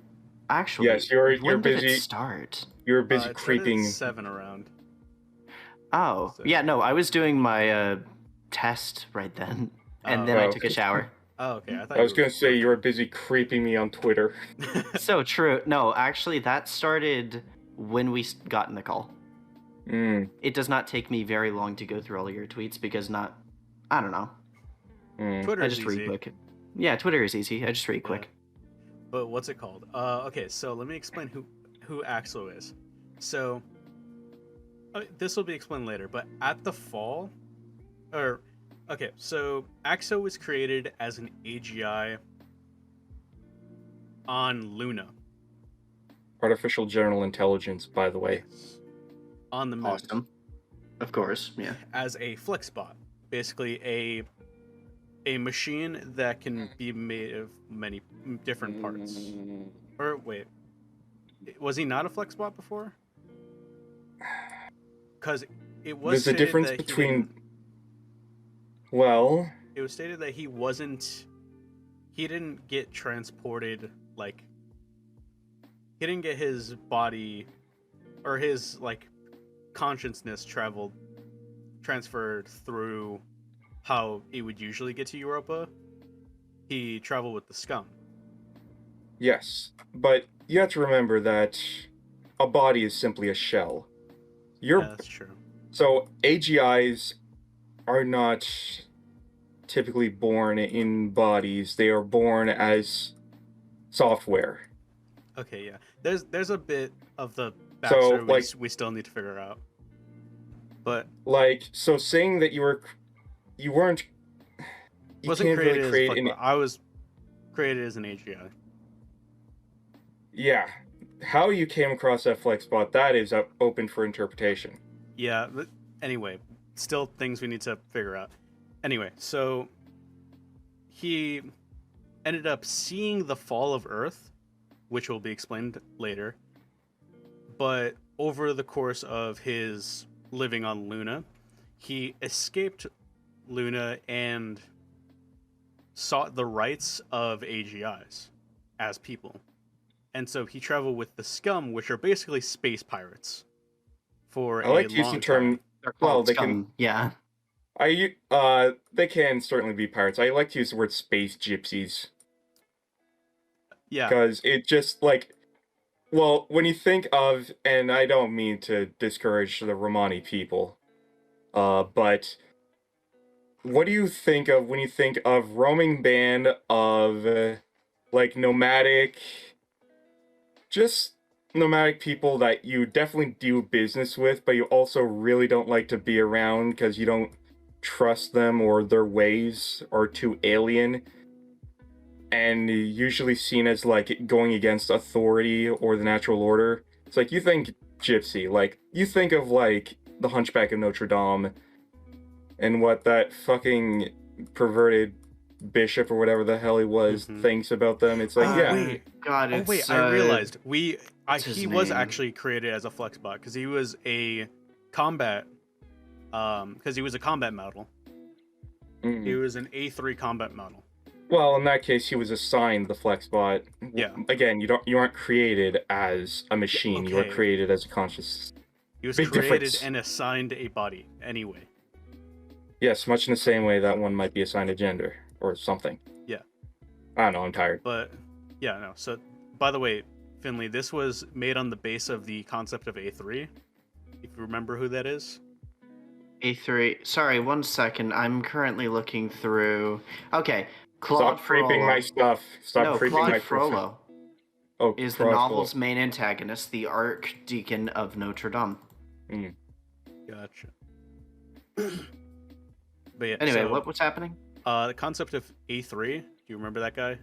Actually, Yes, you're when did busy. it start? You were busy It started at creeping. 7 around. Oh, So- yeah, no, I was doing my test right then. And Oh. then I Oh. took a shower. Oh, okay. I thought I was you gonna were say you were busy creeping me on Twitter. So true. No, actually, that started when we got in the call. It does not take me very long to go through all of your tweets because I don't know. Twitter I is just read easy. quick. Yeah, Twitter is easy. I just read quick. But what's it called? Okay, so let me explain who Axo is. So this will be explained later, but at the fall, so Axo was created as an AGI on Luna. Artificial General Intelligence, by the way. on the moon Awesome. Of course, yeah. as a flexbot, basically a machine that can be made of many different parts. Or wait, was he not a flexbot before? Because it was There's a stated difference that between. Well, it was stated that he wasn't. He didn't get transported like. He didn't get his body, or his like consciousness transferred through how it would usually get to Europa. He traveled with the scum. yes, but you have to remember that a body is simply a shell. Yeah, that's true. So AGIs are not typically born in bodies. They are born as software. Okay, yeah. There's a bit of the So, backstory we still need to figure out. But so saying that you weren't, you wasn't can't created really as create a an. fuckbot. I was created as an AGI. Yeah, how you came across that flexbot, that is open for interpretation. Yeah, but anyway, still things we need to figure out. Anyway, so he ended up seeing the fall of Earth, which will be explained later. But over the course of his living on Luna, he escaped Luna and sought the rights of AGIs as people. And so he traveled with the scum, which are basically space pirates, for I like a to use the long term. time. They're Well, called they scum. can. Yeah. They can certainly be pirates. I like to use the word space gypsies Yeah, because it just like. Well, when you think of, and I don't mean to discourage the Romani people, but what do you think of when you think of roaming band of like just nomadic people that you definitely do business with, but you also really don't like to be around because you don't trust them or their ways are too alien, and usually seen as like going against authority or the natural order. It's like you think gypsy, like you think of like the Hunchback of Notre Dame and what that fucking perverted bishop or whatever the hell he was thinks about them. It's like, yeah. wait. God, Oh it's, wait, I realized what's his he was name? actually created as a flexbot because he was a combat because he was a combat model. He was an A3 combat model. Well, in that case, he was assigned the flexbot. Yeah. Again, you aren't created as a machine. You are okay. created as a conscious. He was Big created difference. and assigned a body anyway. Yes, much in the same way that one might be assigned a gender or something. Yeah. I don't know. I'm tired. But yeah, no. So by the way, Finley, this was made on the base of the concept of A3. If you remember who that is. A3. Sorry, 1 second. I'm currently looking through. Okay, Claude Stop creeping my stuff. Stop creeping Claude my Frollo Oh, is the novel's main antagonist, the Archdeacon of Notre Dame. Gotcha. But yeah. Anyway, so, what was happening? The concept of A3. Do you remember that guy?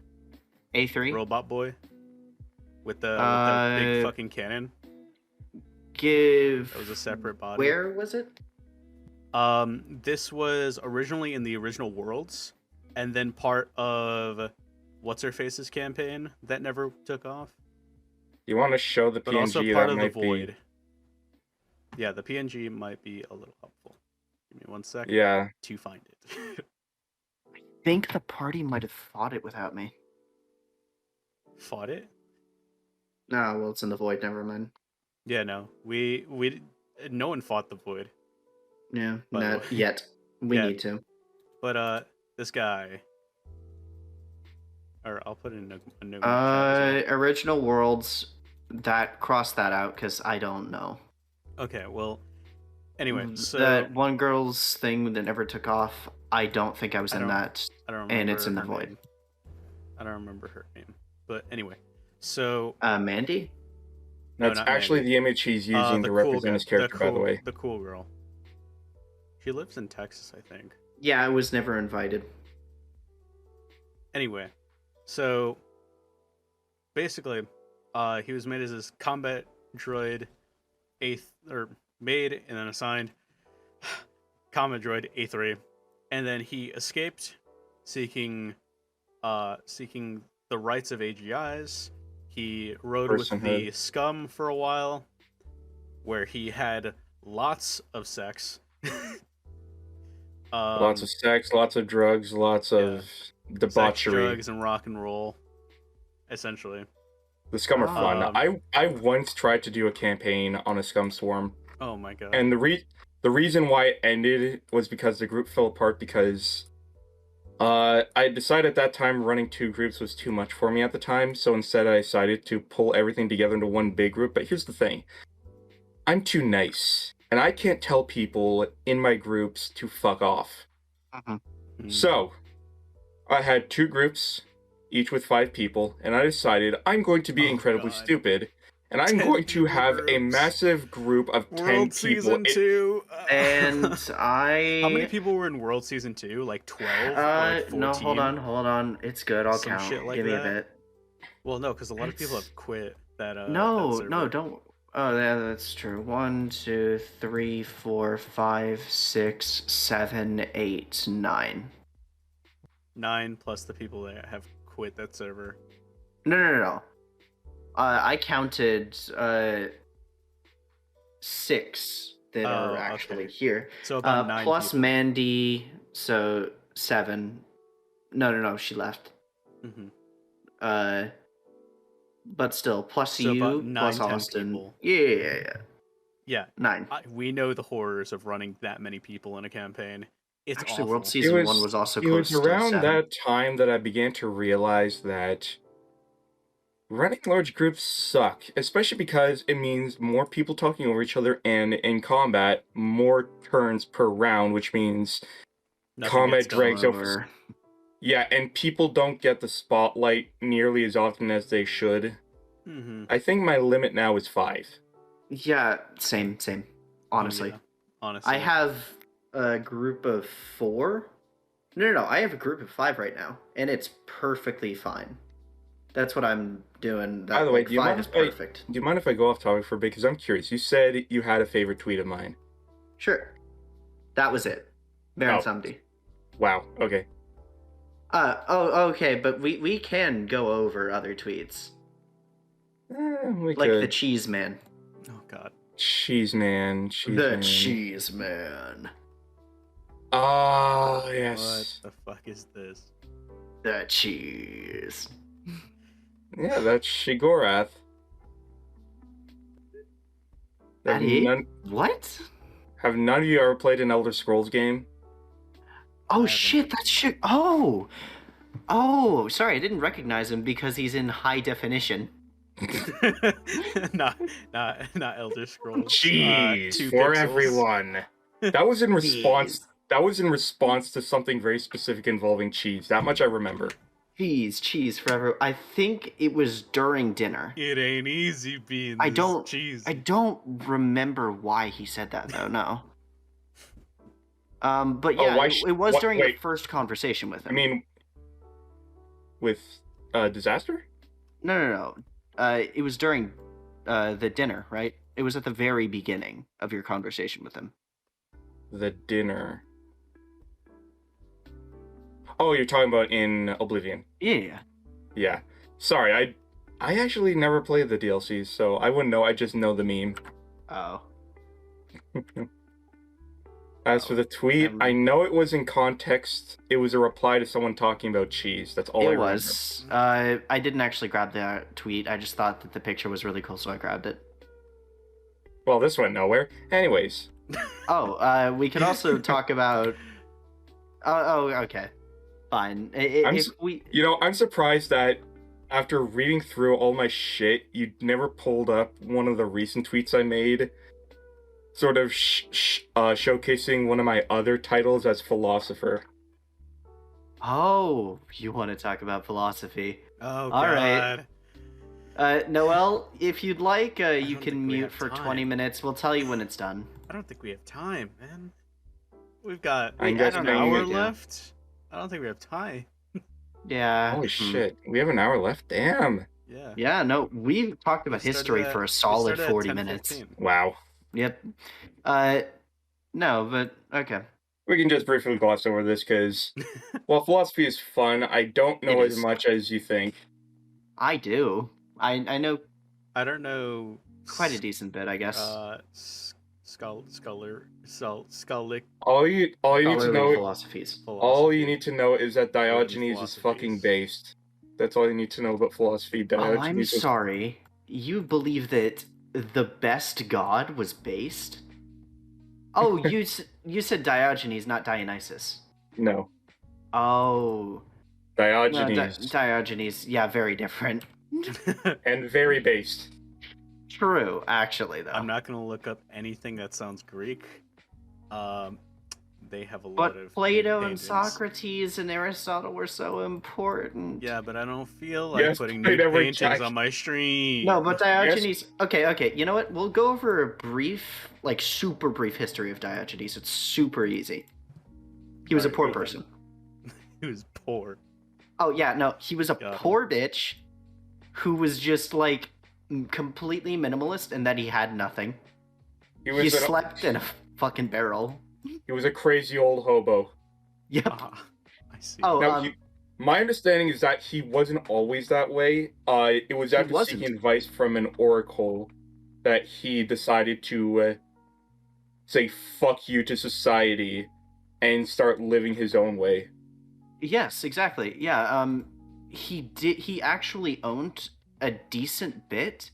A3. Robot boy. With the big fucking cannon. Give. That was a separate body. Where was it? This was originally in the original Worlds, and then part of what's her face's campaign that never took off. You want to show the PNG But also part that of the might Void. Yeah, the PNG might be a little helpful. Give me 1 second. Yeah. To find it. I think the party might have fought it without me. Fought it? No, well, it's in the Void. Never mind. Yeah, no. No one fought the Void. Yeah, By the not way. yet. We Yeah. need to. But this guy. Or I'll put in a note. Original Worlds. That cross that out because I don't know. Okay, well. Anyway, so that one girl's thing that never took off. I don't think I was in that. I don't remember. And it's in the her Void. name. I don't remember her name. But anyway, so Mandy? That's not actually Mandy. the image he's using to represent his character, by the way. The cool girl. She lives in Texas, I think. Yeah, I was never invited. Anyway, so basically, he was made as this combat droid, made and then assigned Common Droid A3, and then he escaped, seeking the rights of AGIs. He rode with the Personhood. scum for a while, where he had lots of sex. Lots of sex, lots of drugs, lots of sex, debauchery. drugs, and rock and roll, essentially. The scum are fun. I once tried to do a campaign on a scum swarm, Oh my god. and the reason why it ended was because the group fell apart because I decided at that time running 2 groups was too much for me at the time, so instead I decided to pull everything together into one big group. But here's the thing. I'm too nice, and I can't tell people in my groups to fuck off. So, I had 2 groups, each with 5 people, and I decided I'm going to be incredibly stupid, and I'm going to have a massive group of 10 World people. Season 2. And I... How many people were in World Season 2? Like 12? Or like 14? No, hold on. It's good, I'll Some count. shit like Give me a that? bit. Well, no, because a lot of people have quit that. No, that server. no, don't. Oh, yeah, that's true. 1, 2, 3, 4, 5, 6, 7, 8, 9. 9 plus the people that have quit that server. No. I counted 6 that are actually here. So about 9 plus people. Mandy, so 7. No, she left. Mm-hmm. But still, plus So you, about 9, plus 10 Austin. people. Yeah. 9. We know the horrors of running that many people in a campaign. It's actually awful. World Season 1 was also close to 7. It was around that time that I began to realize that running large groups suck, especially because it means more people talking over each other, and in combat, more turns per round, which means combat drags over. Yeah, and people don't get the spotlight nearly as often as they should. Mm-hmm. I think my limit now is 5. Yeah, same. Honestly. Oh, yeah. Honestly. I have a group of 4. No, I have a group of 5 right now, and it's perfectly fine. That's what I'm doing. By the way, do you mind perfect. Do you mind if I go off topic for a bit? Because I'm curious. You said you had a favorite tweet of mine. Sure. That was it. Baron Samdi. Wow. Okay. Okay, but we can go over other tweets. We like could. the Cheese Man. Oh god. Cheese Man. Cheese Man. Oh, yes. What the fuck is this? The cheese. Yeah, that's Shigorath. What? Have none of you ever played an Elder Scrolls game? Oh shit, that's shit. Oh, sorry, I didn't recognize him because he's in high definition. not Elder Scrolls. Cheese 2 for pixels. everyone. That was in response. That was in response to something very specific involving cheese. That much I remember. Cheese for everyone. I think it was during dinner. It ain't easy being cheese. I don't remember why he said that though. No. But yeah, it was during the first conversation with him. I mean, with Disaster? No. It was during the dinner, right? It was at the very beginning of your conversation with him. The dinner. Oh, you're talking about in Oblivion. Yeah. Yeah. Sorry, I actually never played the DLCs, so I wouldn't know. I just know the meme. Oh. As for the tweet, I know it was in context. It was a reply to someone talking about cheese. That's all I remember. It was. I didn't actually grab that tweet. I just thought that the picture was really cool, so I grabbed it. Well, this went nowhere. Anyways. We could also talk about... Oh, okay. Fine. I'm surprised that after reading through all my shit, you never pulled up one of the recent tweets I made, sort of showcasing one of my other titles as philosopher. Oh, you want to talk about philosophy? Oh, all God. Right. Noel, if you'd like, you can mute for 20 minutes. We'll tell you when it's done. I don't think we have time, man. We've got an hour left. I don't think we have time. Yeah. Holy shit. We have an hour left? Damn. Yeah. Yeah, no, we've talked about history for a solid 40 minutes. 10:15. Wow. Yep. No, but okay. We can just briefly gloss over this because, while philosophy is fun, I don't know It as is. much as you think. I do. I know I don't know. quite a decent bit, I guess. Scholic All you need to Scholarly know, philosophies. all you philosophy. need to know is that Diogenes is fucking philosophies. based. That's all you need to know about philosophy. Oh, I'm Diogenes was sorry. You believe that the best god was based? Oh, you said Diogenes, not Dionysus. no Oh, no, Diogenes Diogenes. Yeah, very different. and very based. True, actually, though. I'm not gonna look up anything that sounds Greek. They have a lot But of Plato and tangents. Socrates and Aristotle were so important. Yeah, but I don't feel like Yes, putting I new never paintings checked. on my stream. No, but Yes. Diogenes. Okay. You know what? We'll go over a brief, like super brief history of Diogenes. It's super easy. He was a Alright, poor go then. person. He was poor. Oh yeah, no, he was a Got him. poor bitch who was just like completely minimalist and that he had nothing. He slept in a fucking barrel. He was a crazy old hobo. Yep. Ah, I see. Oh, Now, my understanding is that he wasn't always that way. It was after wasn't. seeking advice from an oracle that he decided to say "fuck you" to society and start living his own way. Yes, exactly. Yeah. He actually owned a decent bit,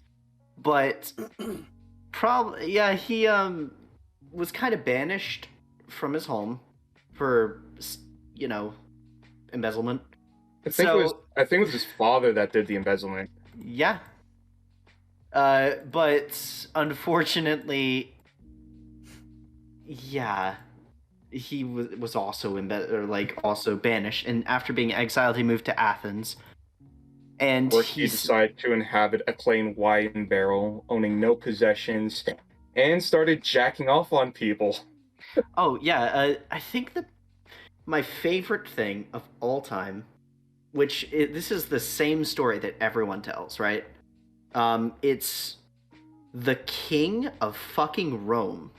but probably he was kind of banished from his home for embezzlement. I think it was his father that did the embezzlement. Yeah. But unfortunately, yeah, he was also also banished, and after being exiled, he moved to Athens. And Where he decided to inhabit a plain wine barrel, owning no possessions, and started jacking off on people. Oh yeah, I think that my favorite thing of all time, this is the same story that everyone tells, right? It's the king of fucking Rome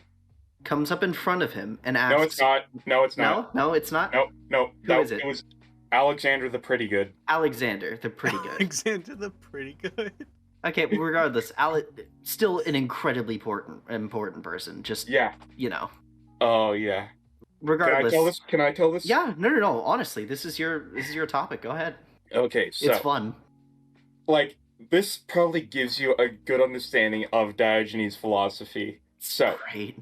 comes up in front of him and asks. No, it's not. No, it's not. No, it's not. No. Who is it? It was Alexander the Pretty Good. Alexander the Pretty Good. Alexander the Pretty Good. Okay, regardless, still an incredibly important person. Just Yeah. Oh yeah. Regardless. Can I tell this? Yeah, no. Honestly, this is your topic. Go ahead. Okay, so It's fun. like this probably gives you a good understanding of Diogenes' philosophy. So Great.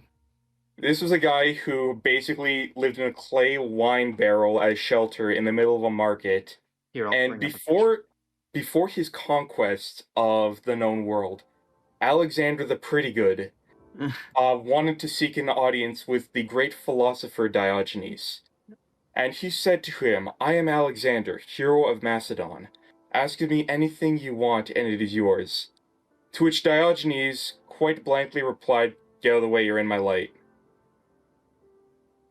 this was a guy who basically lived in a clay wine barrel as shelter in the middle of a market. Here, I'll And bring up a before his conquest of the known world, Alexander the Pretty Good wanted to seek an audience with the great philosopher Diogenes. And he said to him, "I am Alexander, hero of Macedon. Ask of me anything you want, and it is yours." To which Diogenes quite blankly replied, "Get out of the way, you're in my light."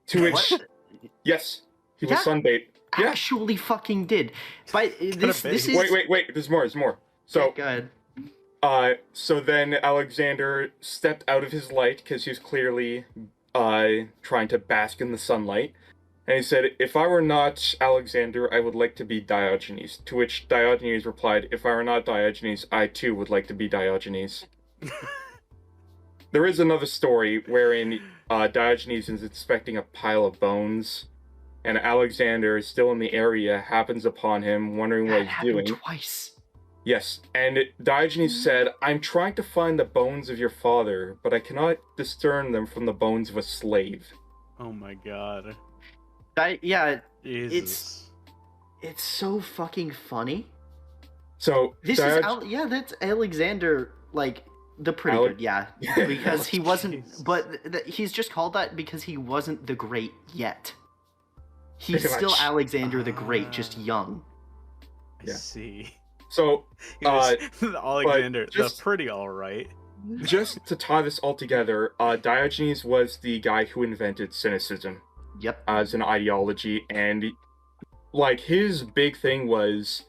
To which, What? yes, he was Yeah. sunbait. Yeah. Actually, fucking did. But this is. Wait. There's more. So, go ahead. So then Alexander stepped out of his light because he was clearly trying to bask in the sunlight. And he said, "If I were not Alexander, I would like to be Diogenes." To which Diogenes replied, "If I were not Diogenes, I too would like to be Diogenes." There is another story wherein Diogenes is inspecting a pile of bones, and Alexander, still in the area, happens upon him, wondering what he's doing. Twice. Yes, and Diogenes said, "I'm trying to find the bones of your father, but I cannot discern them from the bones of a slave." Oh my god. Yeah, Jesus. it's so fucking funny. So that's Alexander, like the Pretty Good, yeah, because he wasn't. Jesus. But he's just called that because he wasn't the Great yet. He's Pretty still much. Alexander the Great, just young. I see. So, He was Alexander, just- the pretty alright. just to tie this all together, Diogenes was the guy who invented cynicism Yep. as an ideology, and like his big thing was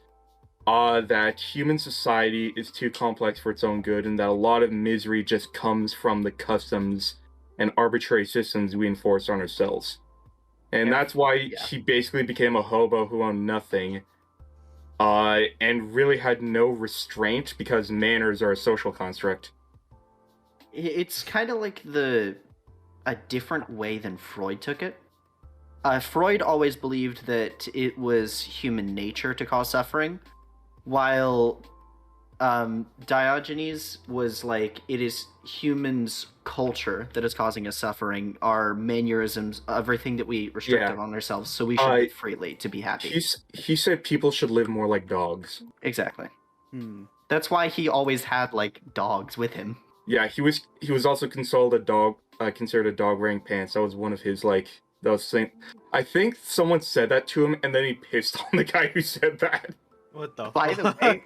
that human society is too complex for its own good, and that a lot of misery just comes from the customs and arbitrary systems we enforce on ourselves. And Yeah. that's why Yeah. he basically became a hobo who owned nothing, and really had no restraint because manners are a social construct. It's kind of like a different way than Freud took it. Freud always believed that it was human nature to cause suffering, while Diogenes was like, it is humans' culture that is causing us suffering, our mannerisms, everything that we restrict Yeah. on ourselves, so we should live freely to be happy. He said people should live more like dogs. Exactly. That's why he always had like dogs with him. Yeah, he was also considered a dog wearing pants. That was one of his those things. I think someone said that to him, and then he pissed on the guy who said that. What the By fuck? the way,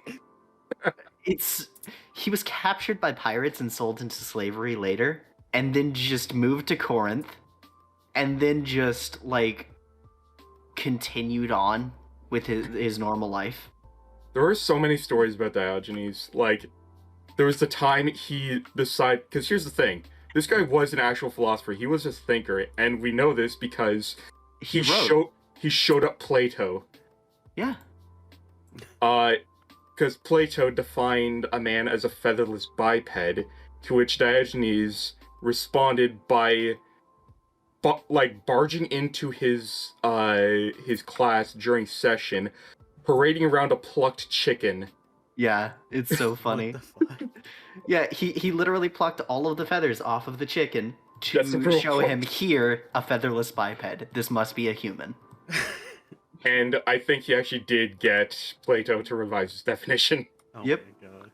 he was captured by pirates and sold into slavery later, and then just moved to Corinth, and then just like continued on with his normal life. There are so many stories about Diogenes. Like, there was the time he decided, because here's the thing, this guy was an actual philosopher. He was a thinker, and we know this because he showed up Plato. Yeah. Because Plato defined a man as a featherless biped, to which Diogenes responded by barging into his class during session, parading around a plucked chicken. Yeah, it's so funny. What the fuck? Yeah, he literally plucked all of the feathers off of the chicken to show him, here, a featherless biped. This must be a human. And I think he actually did get Plato to revise his definition. Oh Yep. my god.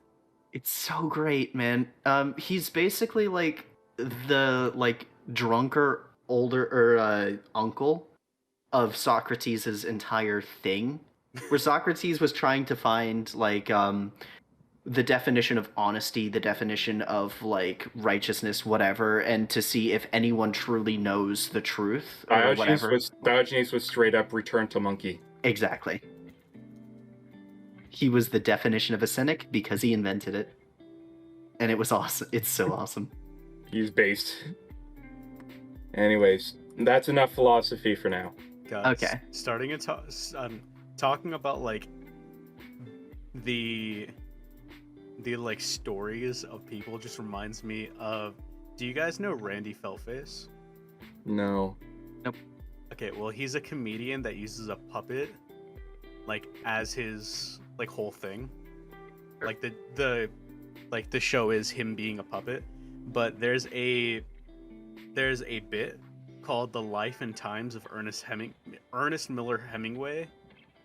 It's so great, man. He's basically like the drunker older uncle of Socrates' entire thing, where Socrates was trying to find the definition of honesty, the definition of righteousness, whatever, and to see if anyone truly knows the truth or whatever. Diogenes was straight up returned to monkey. Exactly. He was the definition of a cynic because he invented it. And it was awesome. It's so awesome. He's based. Anyways, that's enough philosophy for now. Guys, Okay. Talking about the stories of people just reminds me of. Do you guys know Randy Fellface? No. Okay, well, he's a comedian that uses a puppet as his whole thing. The show is him being a puppet, but there's a bit called The Life and Times of Ernest Miller Hemingway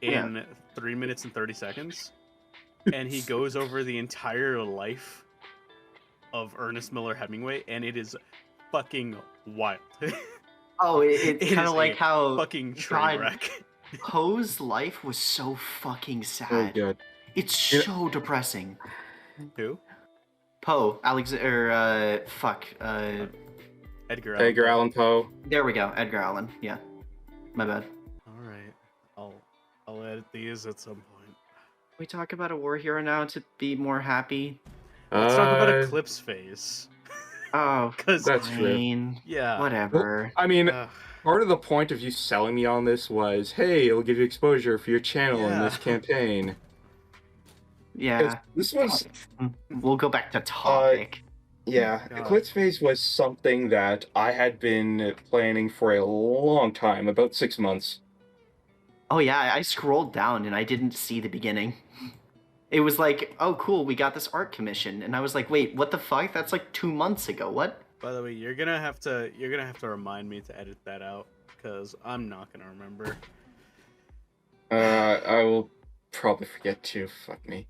in 3 minutes and 30 seconds. And he goes over the entire life of Ernest Miller Hemingway, and it is fucking wild. Oh, it's kind of like how fucking train wreck. Poe's life was so fucking Oh sad. god. It's so depressing. Who? Poe, Edgar Allan Poe. There we go, Edgar Allan. Yeah, my bad. All right, I'll edit these at some point. We talk about a war hero now to be more happy. Let's talk about Eclipse phase. Oh, Because that's fine. yeah, Whatever. I mean, part of the point of you selling me on this was, hey, it'll give you exposure for your channel in this campaign. Yeah. This was... We'll go back to topic. Yeah, God. Eclipse phase was something that I had been planning for a long time, about 6 months. Oh yeah, I scrolled down and I didn't see the beginning. It was like, oh cool, we got this art commission, and I was like, wait, what the fuck? That's like 2 months ago. What? By the way, you're gonna have to remind me to edit that out because I'm not gonna remember. I will probably forget to. Fuck me.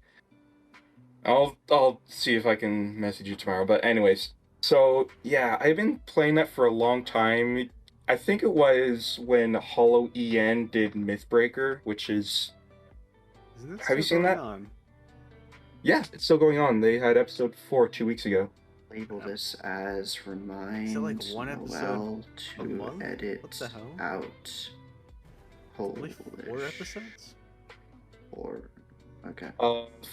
I'll see if I can message you tomorrow. But anyways, so yeah, I've been playing that for a long time. I think it was when Hollow EN did Mythbreaker, which is... Isn't it Have you still seen going that? on? Yeah, it's still going on. They had episode 4 2 weeks ago. Label this as remind Is it like one episode Noel a to month? edit What the hell? out Only Polish 4 episodes? or Okay.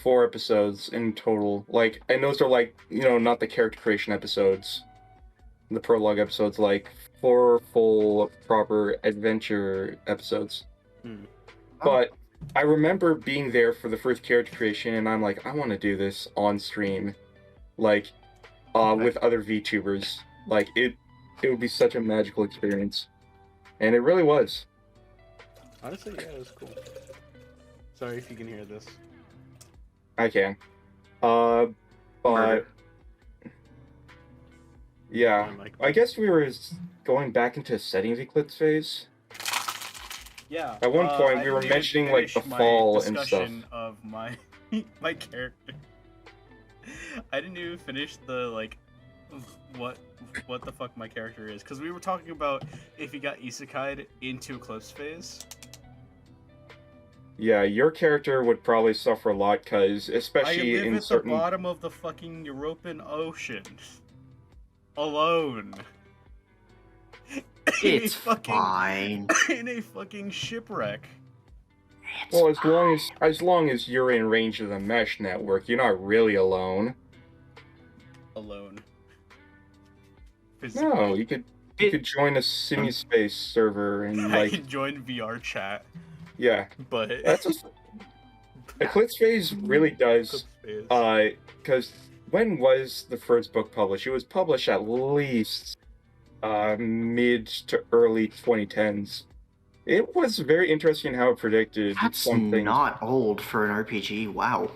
4 episodes in total. Like, and those are like, not the character creation episodes, the prologue episodes, like 4 full proper adventure episodes. Hmm. But I remember being there for the first character creation, and I'm like, I want to do this on stream, like, with other VTubers. Like, it would be such a magical experience, and it really was. Honestly, yeah, it was cool. Sorry if you can hear this. I can. But Murder. yeah, My mic. I guess we were going back into settings Eclipse phase. Yeah. At one point, I we were didn't even mentioning like the finish my fall and stuff. discussion of my my character. I didn't even finish the what the fuck my character is, because we were talking about if he got isekai'd into Eclipse phase. Yeah, your character would probably suffer a lot, because especially I live in at certain. the bottom of the fucking European Ocean, alone. It's fine. In a fucking shipwreck. Well, as long as you're in range of the mesh network, you're not really alone. Alone. No, you could join a semi-space server and I like. can join VR chat. Yeah, But that's Eclipse phase really does. Because when was the first book published? It was published at least mid to early 2010s. It was very interesting how it predicted That's something. not old for an RPG. Wow.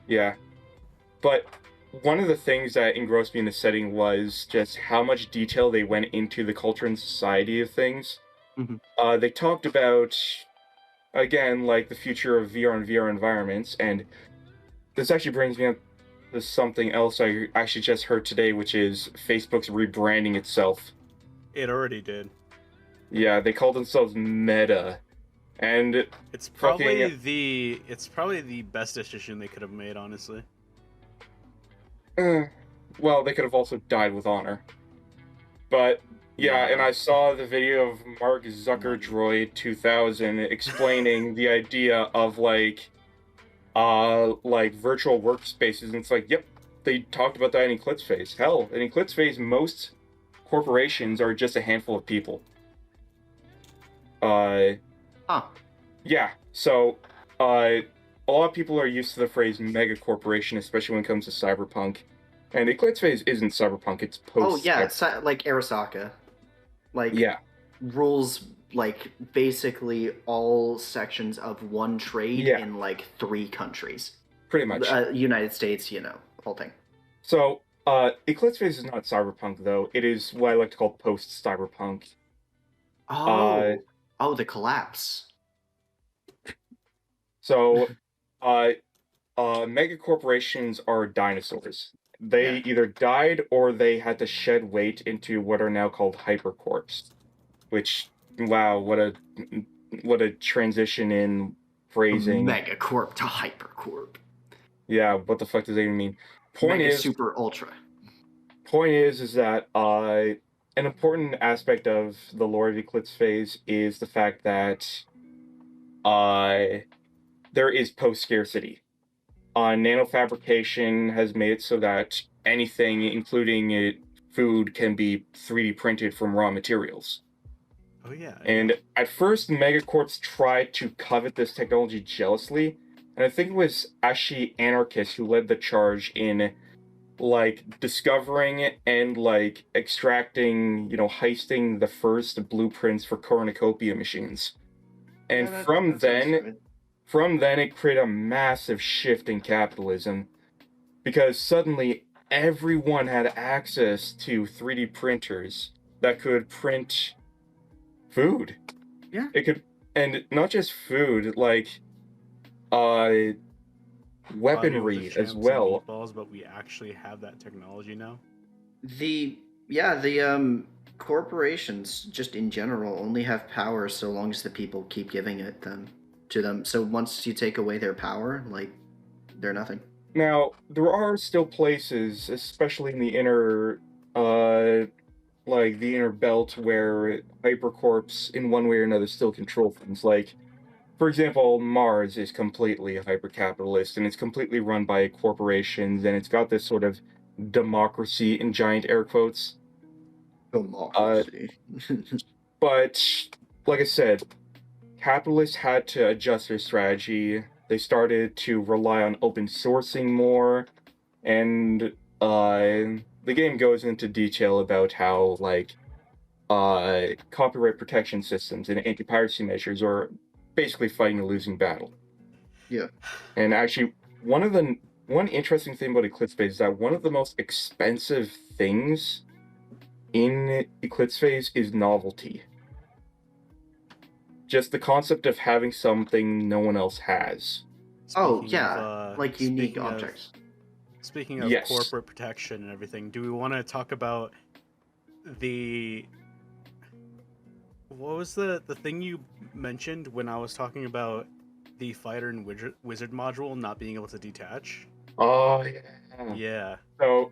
Yeah, but one of the things that engrossed me in the setting was just how much detail they went into the culture and society of things. Mm-hmm. They talked about, again, like the future of VR and VR environments, and this actually brings me up to something else I actually just heard today, which is Facebook's rebranding itself. It already did. Yeah, they call themselves Meta, and it's probably the best decision they could have made, honestly. Well, they could have also died with honor. But yeah, and I saw the video of Mark Zuckerdroid 2000 explaining the idea of like virtual workspaces, and it's like, yep, they talked about that in Eclipse phase. Hell, in Eclipse phase, most corporations are just a handful of people. Yeah, so a lot of people are used to the phrase mega corporation, especially when it comes to cyberpunk. And Eclipse phase isn't cyberpunk, it's post. Oh yeah, like Arasaka. Like, yeah, rules like basically all sections of one trade in like 3 countries. Pretty much. United States, whole thing. So, Eclipse phase is not cyberpunk though. It is what I like to call post cyberpunk. Oh, the collapse. So, mega corporations are dinosaurs. They either died or they had to shed weight into what are now called hypercorps. Which, wow, what a transition in phrasing. Megacorp to hypercorp. Yeah, what the fuck does that even mean? Mega, super, ultra. Point is that an important aspect of the lore of Eclipse phase is the fact that there is post-scarcity. Nanofabrication has made it so that anything, including food, can be 3D printed from raw materials. Oh yeah. And at first, megacorps tried to covet this technology jealously, and I think it was actually anarchists who led the charge in discovering and extracting, heisting the first blueprints for cornucopia machines. And from then it created a massive shift in capitalism, because suddenly everyone had access to 3D printers that could print food. Yeah. It could, and not just food, weaponry as well. Meatballs, but we actually have that technology now. The corporations just in general only have power so long as the people keep giving it to them. So once you take away their power, they're nothing. Now, there are still places, especially in the inner the inner belt, where hypercorps in one way or another still control things. for example, Mars is completely hyper-capitalist, and it's completely run by corporations, and it's got this sort of democracy in giant air quotes. Democracy. But, like I said, capitalists had to adjust their strategy. They started to rely on open sourcing more, and the game goes into detail about how, like, copyright protection systems and anti-piracy measures are basically fighting a losing battle. Yeah. And actually, one interesting thing about Eclipse Phase is that one of the most expensive things in Eclipse Phase is novelty. Just the concept of having something no one else has. Oh, Speaking yeah, of, like unique speaking of- objects. Speaking of Yes. corporate protection and everything, do we want to talk about the... What was the thing you mentioned when I was talking about the fighter and wizard module not being able to detach? Oh, yeah. Yeah. So,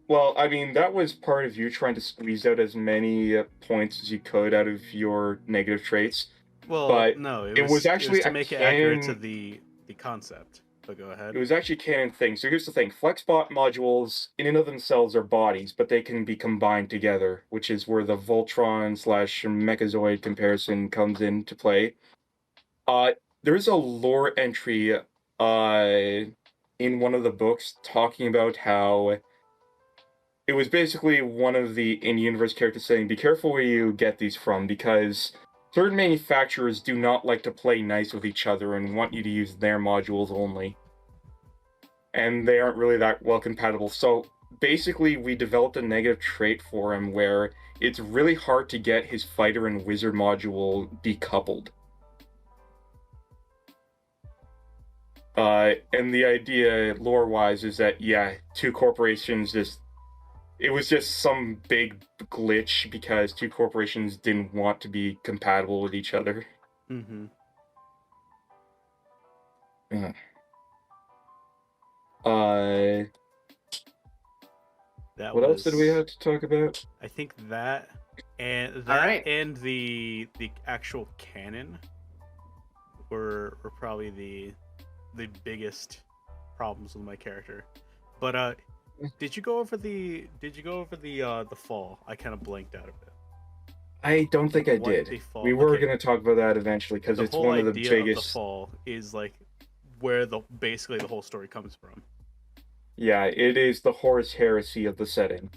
well, I mean, that was part of you trying to squeeze out as many points as you could out of your negative traits. Well, But no, it was actually to a make it accurate to canon- the concept. But go ahead. It was actually a canon thing. So here's the thing. Flexbot modules, in and of themselves, are bodies, but they can be combined together, which is where the Voltron / Mechazoid comparison comes into play. There's a lore entry in one of the books talking about how it was basically one of the in-universe characters saying, be careful where you get these from, because certain manufacturers do not like to play nice with each other and want you to use their modules only. And they aren't really that well compatible. So basically, we developed a negative trait for him where it's really hard to get his fighter and wizard module decoupled. And the idea, lore-wise, is that, yeah, two corporations it was just some big glitch because two corporations didn't want to be compatible with each other. Mm-hmm. That What else did we have to talk about? I think that and Alright. and the actual canon were probably the biggest problems with my character. But did you go over the fall? I kind of blanked out of it. I don't think I What did. the fall- We were okay. going to talk about that eventually because The it's whole one of the idea biggest. of the fall is like where basically the whole story comes from. Yeah, it is the Horus heresy of the setting.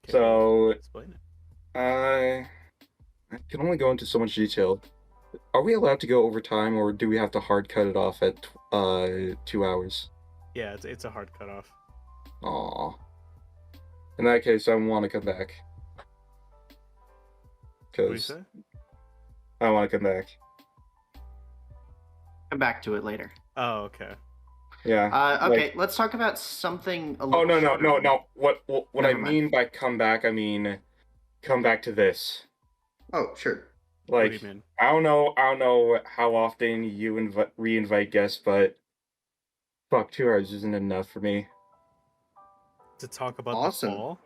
Okay, So, explain it. I can only go into so much detail. Are we allowed to go over time, or do we have to hard cut it off at 2 hours? Yeah, it's a hard cutoff. Aww. In that case, I want to come back. What do you Because say? I want to come back. Come back to it later. Oh, okay. Yeah. Okay, let's talk about something a little Oh, no. shorter. What I Never mind. mean by come back, I mean come back to this. Oh, sure. What do Like, you mean? I don't know how often you re-invite guests, but fuck, 2 hours isn't enough for me. To talk about Awesome. the fall?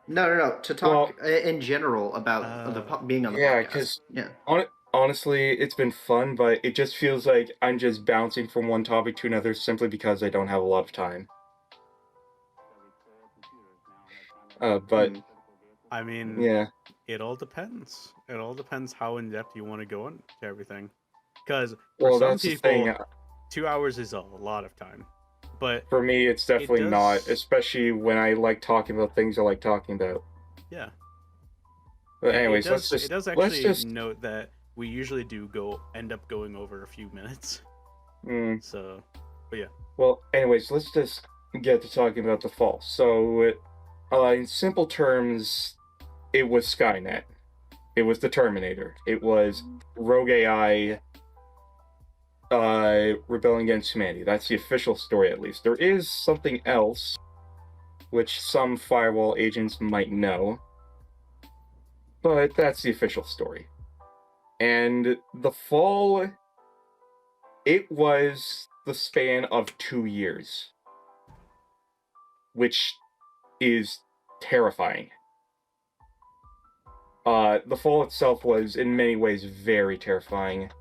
No. To talk in general about being on the Yeah, podcast. because Yeah. honestly, it's been fun, but it just feels like I'm just bouncing from one topic to another simply because I don't have a lot of time. But I mean, yeah, it all depends. It all depends how in depth you want to go into everything. Because for well, some that's the people, thing. 2 hours is a lot of time. But For me, it's definitely not, does- especially when I like talking about things I like talking about. yeah. But anyways, it does let's actually just note that we usually do end up going over a few minutes. So, but yeah. Well, anyways, let's just get to talking about the fall. So, in simple terms, it was Skynet. It was the Terminator. It was Rogue AI rebelling against humanity. That's the official story, at least. There is something else, which some firewall agents might know, but that's the official story. And the fall, it was the span of 2 years, which is terrifying. The fall itself was in many ways very terrifying.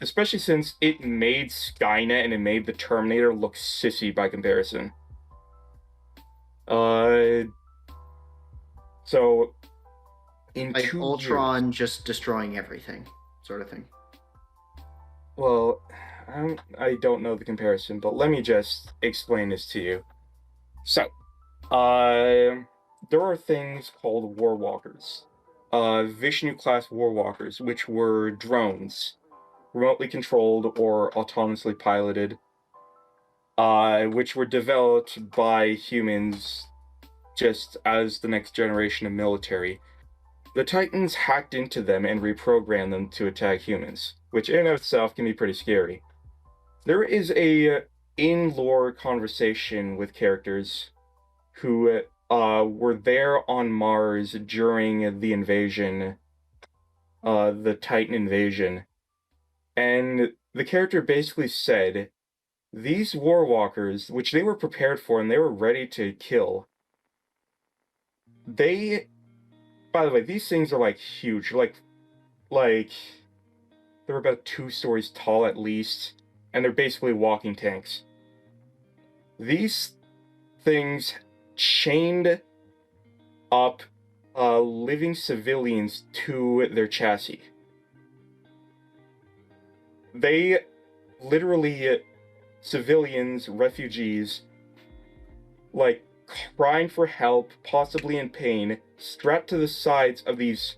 Especially since it made Skynet and it made the Terminator look sissy by comparison. So in Like 2 Ultron years, just destroying everything, sort of thing. well, I don't know the comparison, but let me just explain this to you. So, there are things called Warwalkers. Vishnu-class Warwalkers, which were drones, remotely controlled or autonomously piloted, which were developed by humans just as the next generation of military. The Titans hacked into them and reprogrammed them to attack humans, which in and of itself can be pretty scary. There is a in-lore conversation with characters who were there on Mars during the invasion, the Titan invasion, and the character basically said, these Warwalkers, which they were prepared for and they were ready to kill, by the way, these things are like huge, like they're about 2 stories tall at least, and they're basically walking tanks. These things chained up living civilians to their chassis. They literally, civilians, refugees, like crying for help, possibly in pain, strapped to the sides of these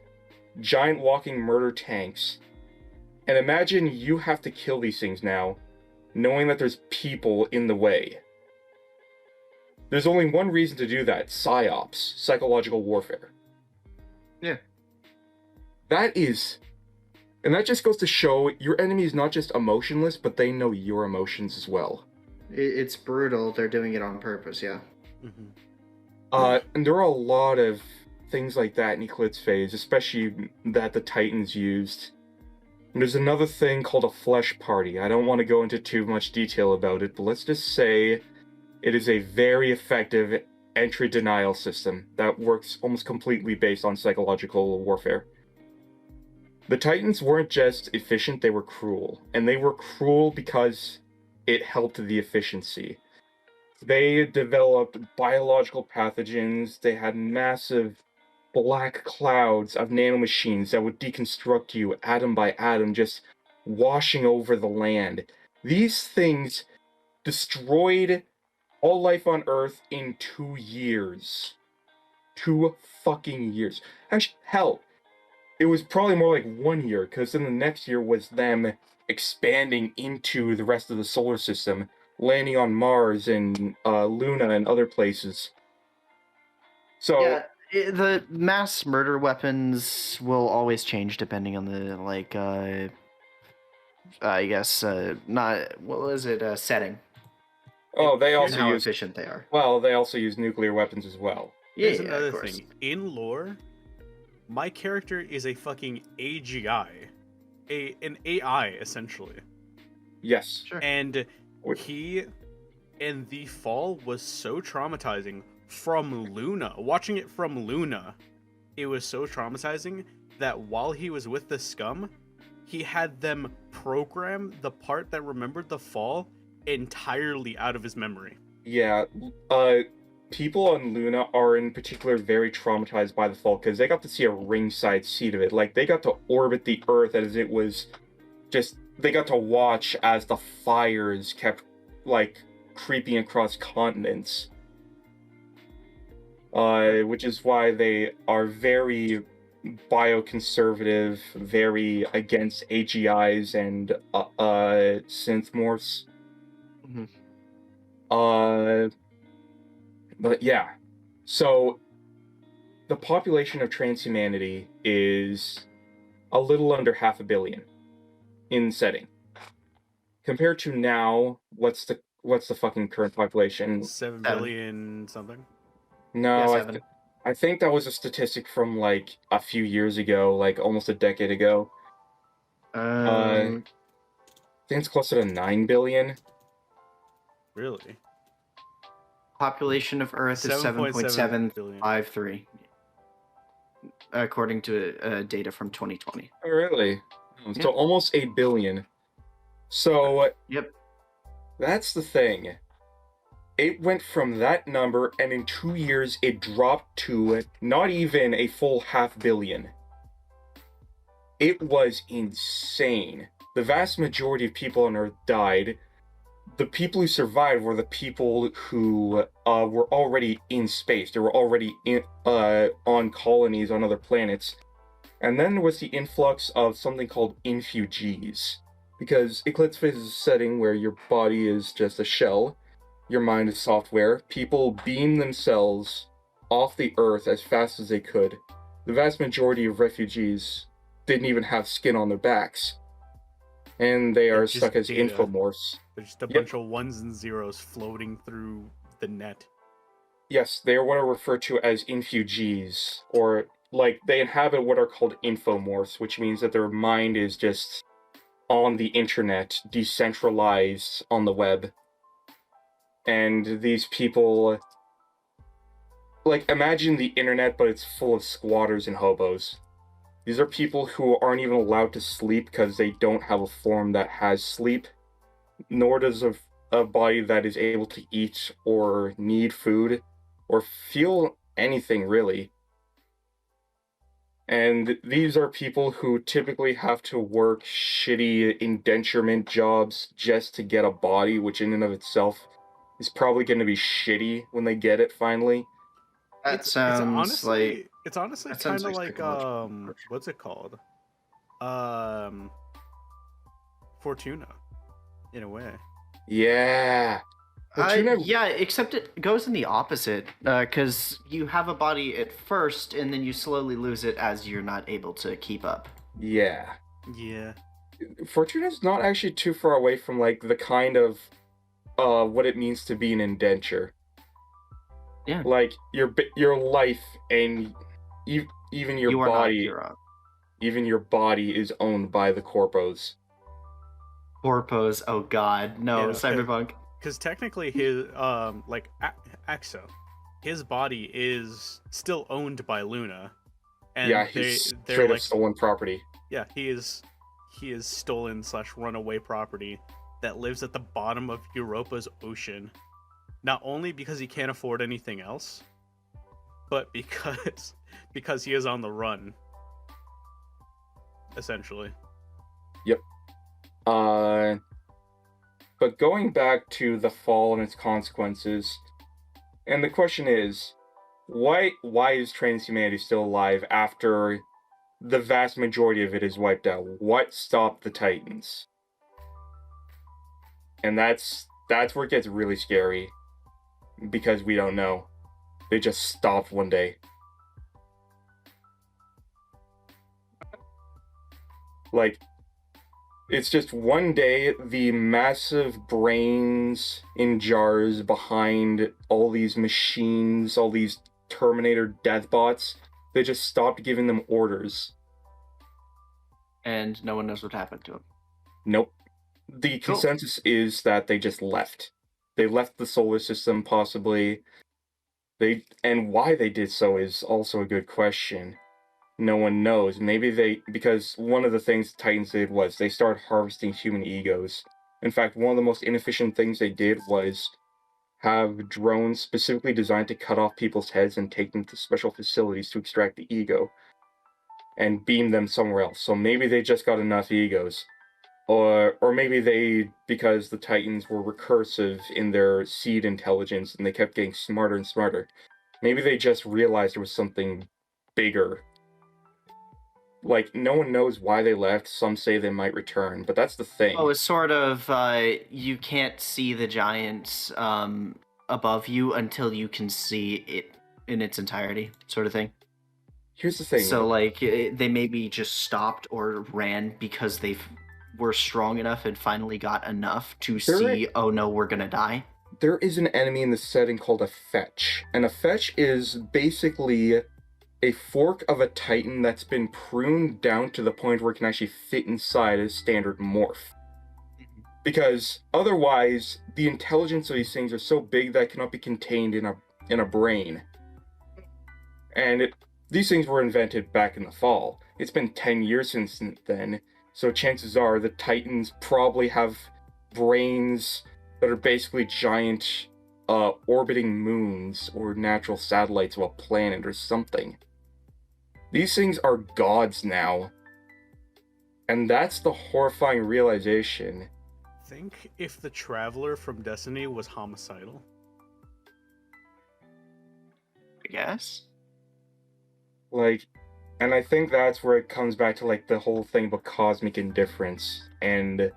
giant walking murder tanks. And imagine you have to kill these things now, knowing that there's people in the way. There's only one reason to do that: psyops, psychological warfare. Yeah. And that just goes to show your enemy is not just emotionless, but they know your emotions as well. It's brutal. They're doing it on purpose, yeah. Mm-hmm. And there are a lot of things like that in Eclipse Phase, especially that the Titans used. And there's another thing called a flesh party. I don't want to go into too much detail about it, but let's just say it is a very effective entry denial system that works almost completely based on psychological warfare. The Titans weren't just efficient, they were cruel. And they were cruel because it helped the efficiency. They developed biological pathogens, they had massive black clouds of nanomachines that would deconstruct you atom by atom, just washing over the land. These things destroyed all life on Earth in 2 years. 2 fucking years. Actually, hell, it was probably more like 1 year, because then the next year was them expanding into the rest of the solar system, landing on Mars and Luna and other places. So Yeah, the mass murder weapons will always change depending on the, like, I guess, not, what was it, setting. they Here's also And how use efficient they are. well, they also use nuclear weapons as well. Here's Yeah, another of course. thing. In lore, my character is a fucking AGI. An AI, essentially. Yes. Sure. And he, in the fall, was so traumatizing from Luna. Watching it from Luna, it was so traumatizing that while he was with the scum, he had them program the part that remembered the fall entirely out of his memory. Yeah, people on Luna are in particular very traumatized by the fall because they got to see a ringside seat of it. Like, they got to orbit the Earth as it was just, they got to watch as the fires kept, like, creeping across continents. Which is why they are very bioconservative, very against AGIs and synthmorphs. Mhm. But yeah, so the population of transhumanity is a little under 500 million in setting. Compared to now, what's the fucking current population? 7 billion something. No, Yeah, 7. I think that was a statistic from like a few years ago, like almost a decade ago. I think it's closer to 9 billion. Really? Population of Earth is 7.7 billion. 7.753. according to data from 2020. Oh, really? Yeah. So almost 8 billion. So Yep. that's the thing. It went from that number, and in 2 years, it dropped to not even a full 500 million. It was insane. The vast majority of people on Earth died. The people who survived were the people who were already in space. They were already on colonies on other planets. And then there was the influx of something called infugees. Because Eclipse is a setting where your body is just a shell, your mind is software. People beam themselves off the Earth as fast as they could. The vast majority of refugees didn't even have skin on their backs. And they are It's just stuck as data. infomorphs. There's just a bunch of ones and zeros floating through the net. Yes, they are what are referred to as infugees, or like they inhabit what are called infomorphs, which means that their mind is just on the internet, decentralized on the web. And these people, like, imagine the internet, but it's full of squatters and hobos. These are people who aren't even allowed to sleep because they don't have a form that has sleep, nor does a body that is able to eat or need food or feel anything really. And these are people who typically have to work shitty indenturement jobs just to get a body, which in and of itself is probably going to be shitty when they get it finally. That sounds like it's honestly that sounds kind of like like psychological torture. what's it called? Um, Fortuna, in a way. Yeah. Yeah, except it goes in the opposite, because you have a body at first, and then you slowly lose it as you're not able to keep up. Yeah. Yeah. Fortuna's not actually too far away from like the kind of what it means to be an indenture. Yeah. Like your life and even your You are not body, your own. even your body is owned by the corpos. Corpos, oh god, no, Yeah, cyberpunk. Because technically his like Axo, his body is still owned by Luna, and Yeah, he's they're straight up like, stolen property. yeah, he is stolen / runaway property that lives at the bottom of Europa's ocean. Not only because he can't afford anything else, but because he is on the run. Essentially. Yep. But going back to the fall and its consequences, and the question is, why is transhumanity still alive after the vast majority of it is wiped out? What stopped the Titans? And that's where it gets really scary, because we don't know. They just stopped one day. Like, it's just one day, the massive brains in jars behind all these machines, all these Terminator deathbots, they just stopped giving them orders. And no one knows what happened to him. Nope. The consensus is that they just left. They left the solar system, possibly. And why they did so is also a good question. No one knows. Maybe because one of the things the Titans did was they started harvesting human egos. In fact, one of the most inefficient things they did was have drones specifically designed to cut off people's heads and take them to special facilities to extract the ego and beam them somewhere else. So maybe they just got enough egos. Or maybe because the Titans were recursive in their seed intelligence and they kept getting smarter and smarter, maybe they just realized there was something bigger. Like, no one knows why they left. Some say they might return, but that's the thing. Oh, it's sort of, you can't see the giants above you until you can see it in its entirety, sort of thing. Here's the thing. So, like, they maybe just stopped or ran because they were strong enough and finally got enough to see, oh no, we're gonna die. There is an enemy in the setting called a fetch. And a fetch is basically a fork of a Titan that's been pruned down to the point where it can actually fit inside a standard morph. Because otherwise, the intelligence of these things are so big that it cannot be contained in a brain. And these things were invented back in the fall. It's been 10 years since then, so chances are the Titans probably have brains that are basically giant orbiting moons or natural satellites of a planet or something. These things are gods now. And that's the horrifying realization. Think if the Traveler from Destiny was homicidal. I guess. Like, and I think that's where it comes back to, like, the whole thing about cosmic indifference and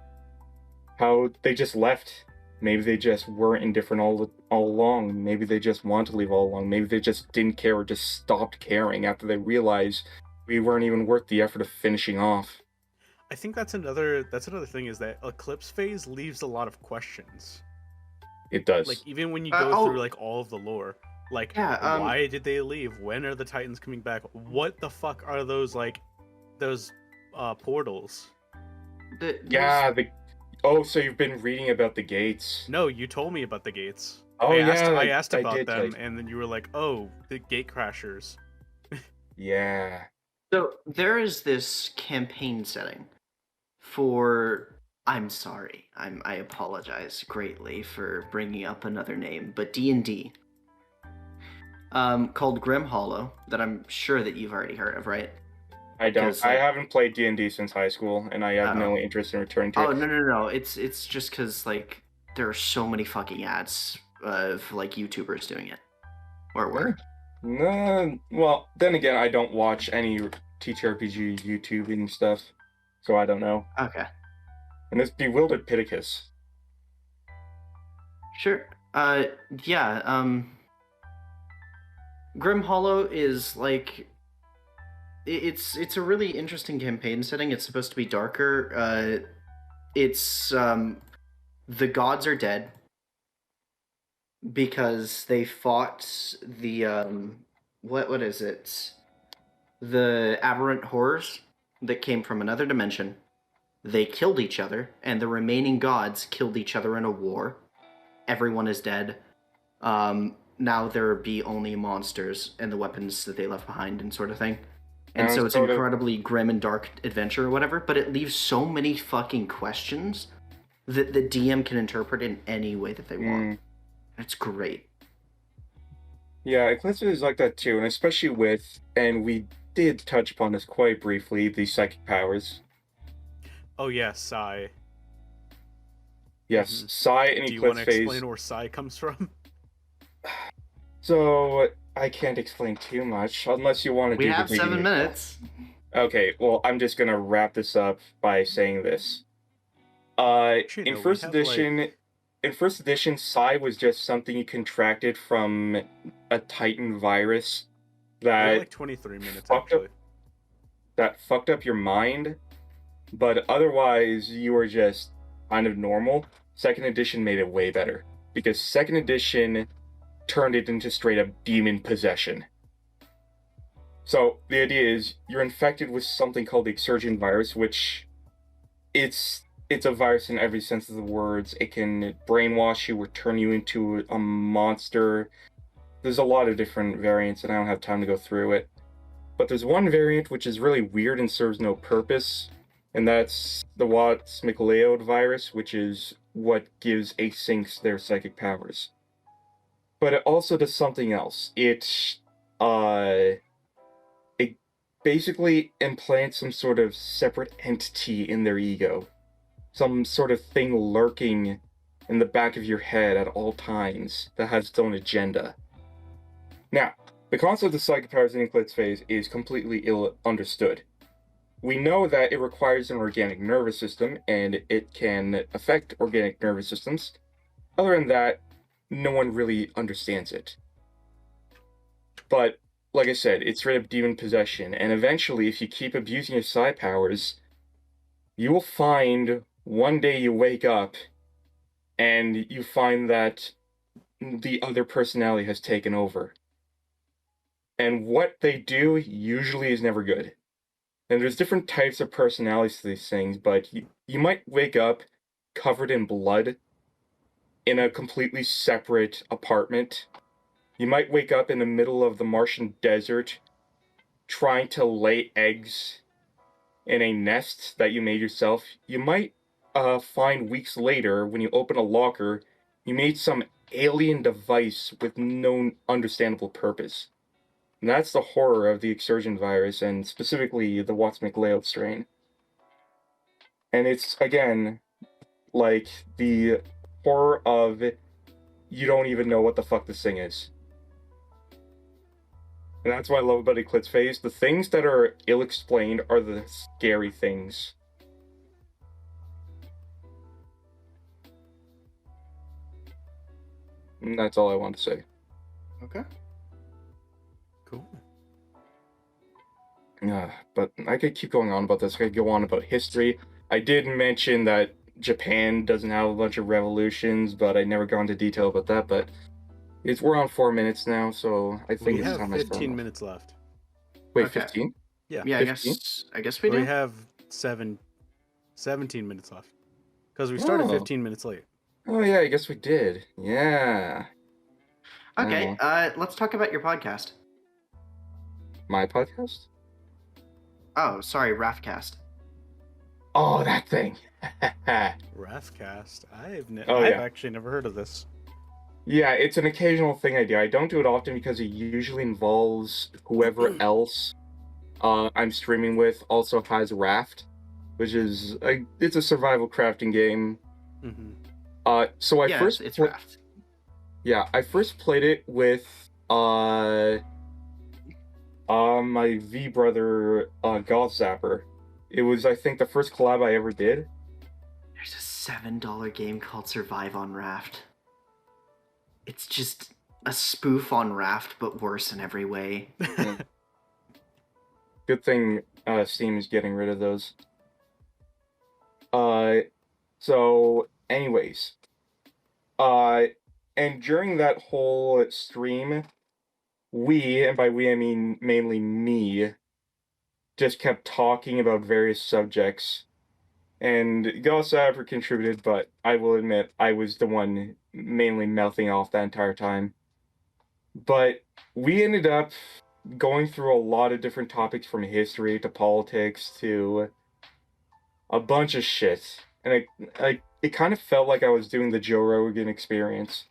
how they just left. Maybe they just weren't indifferent all along. Maybe they just wanted to leave all along. Maybe they just didn't care or just stopped caring after they realized we weren't even worth the effort of finishing off. I think that's another thing, is that Eclipse phase leaves a lot of questions. It does. Like, even when you go through like all of the lore, like, why did they leave? When are the Titans coming back? What the fuck are those, like, those portals? Oh, so you've been reading about the gates? No, you told me about the gates. Oh, I asked about did, them, and then you were like, "Oh, the gate crashers." Yeah. So there is this campaign setting for. I'm sorry. I apologize greatly for bringing up another name, but D&D. Called Grim Hollow, that I'm sure that you've already heard of, right? I don't. I haven't played D&D since high school, and I have no interest in returning to it. Oh, no. It's just because, like, there are so many fucking ads of, like, YouTubers doing it. Or were. No, well, then again, I don't watch any TTRPG YouTubing stuff, so I don't know. Okay. And it's Bewildered Pittacus. Sure. Yeah, Grim Hollow is, like... It's a really interesting campaign setting. It's supposed to be darker. It's, the gods are dead because they fought the, what is it? The aberrant horrors that came from another dimension. They killed each other, and the remaining gods killed each other in a war. Everyone is dead. Now there be only monsters and the weapons that they left behind and sort of thing. And so it's an incredibly grim and dark adventure or whatever, but it leaves so many fucking questions that the DM can interpret in any way that they want. It's great. Yeah, Eclipse is like that too, and especially with, and we did touch upon this quite briefly, the psychic powers. Oh yeah, Psi. Yes, Psi and Eclipse phase. Do you want to explain where Psi comes from? So, I can't explain too much, unless you want to do the... We have 7 minutes. Okay, well, I'm just gonna wrap this up by saying this. In first edition, Psi was just something you contracted from a Titan virus that... like 23 minutes, actually. That fucked up your mind, but otherwise, you were just kind of normal. Second edition made it way better, because second edition turned it into straight up demon possession. So the idea is you're infected with something called the Exurgent virus, which it's a virus in every sense of the words. It can brainwash you or turn you into a monster. There's a lot of different variants, and I don't have time to go through it. But there's one variant which is really weird and serves no purpose, and that's the Watts-McLeod virus, which is what gives asyncs their psychic powers. But it also does something else. It basically implants some sort of separate entity in their ego. Some sort of thing lurking in the back of your head at all times that has its own agenda. Now, the concept of psychic powers in Eclipse phase is completely ill understood. We know that it requires an organic nervous system, and it can affect organic nervous systems. Other than that, no one really understands it. But, like I said, it's straight up demon possession, and eventually, if you keep abusing your psi powers, you will find one day you wake up, and you find that the other personality has taken over. And what they do usually is never good. And there's different types of personalities to these things, but you might wake up covered in blood in a completely separate apartment. You might wake up in the middle of the Martian desert trying to lay eggs in a nest that you made yourself, you might find weeks later when you open a locker, you made some alien device with no understandable purpose. And that's the horror of the exsurgent virus, and specifically the Watts-McLeod strain. And it's, again, like the horror of you don't even know what the fuck this thing is. And that's what I love about Eclipse Phase. The things that are ill-explained are the scary things. And that's all I want to say. Okay. Cool. But I could keep going on about this. I could go on about history. I did mention that Japan doesn't have a bunch of revolutions, but I never got into detail about that. But we're on 4 minutes now, so I think We it's have time I start 15 off. minutes left. Wait, Okay. 15? Yeah. Yeah, 15? I guess we do. We have 17 minutes left. Because we started Oh. 15 minutes late. Oh yeah, I guess we did. Yeah. Okay, let's talk about your podcast. My podcast? Oh, sorry, Raftcast. Oh, that thing. Rathcast. I've Oh, yeah. actually never heard of this. Yeah, it's an occasional thing I do. I don't do it often because it usually involves whoever else I'm streaming with also has Raft, which is it's a survival crafting game. Mm-hmm. So I Yeah, first it's Raft. Yeah, I first played it with my V brother Goth Zapper. It was, I think, the first collab I ever did. There's a $7 game called Survive on Raft. It's just a spoof on Raft, but worse in every way. Good thing Steam is getting rid of those. So anyways, and during that whole stream, and by we I mean mainly me, just kept talking about various subjects. And Gossapper contributed, but I will admit I was the one mainly mouthing off that entire time. But we ended up going through a lot of different topics, from history to politics to a bunch of shit. And it kind of felt like I was doing the Joe Rogan experience.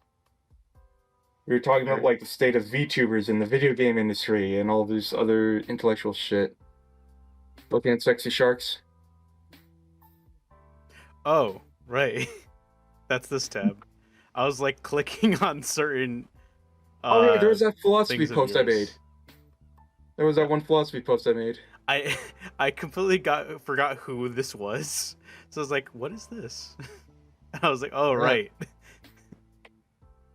We were talking about like the state of VTubers in the video game industry and all this other intellectual shit. Looking at sexy sharks. Oh, right. That's this tab. I was like clicking on certain. Oh yeah, there was that philosophy things of post I yours. made. There was that one philosophy post I made. I completely forgot who this was. So I was like, "What is this?" And I was like, "Oh, right."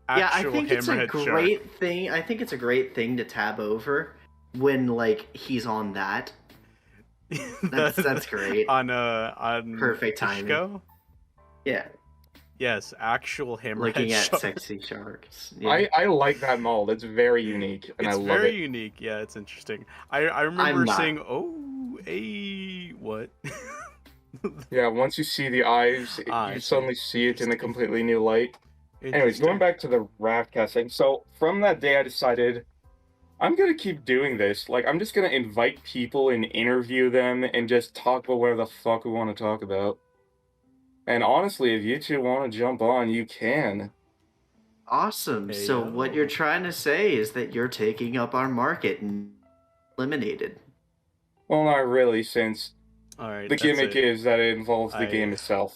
Yeah, I Actual think it's a hammerhead shark. great thing. I think it's a great thing to tab over when like he's on that. That's great. On Perfect timing. Tishko? Yeah, Yes, actual hammerhead looking at shark. sexy sharks. Yeah. I like that mold. It's very unique, and It's I love very it. unique. Yeah, it's interesting. I remember not. saying, "Oh, a what?" Yeah, once you see the eyes, I you see. suddenly see it in a completely new light. Anyways, Interesting. going back to the raft casting. So from that day, I decided I'm gonna keep doing this. Like, I'm just gonna invite people and interview them and just talk about whatever the fuck we want to talk about. And honestly, if you two want to jump on, you can. Awesome. Hey, So what yo. you're trying to say is that you're taking up our market and eliminated. Well, not really, since All right. the that's gimmick it. is that it involves the I- game itself.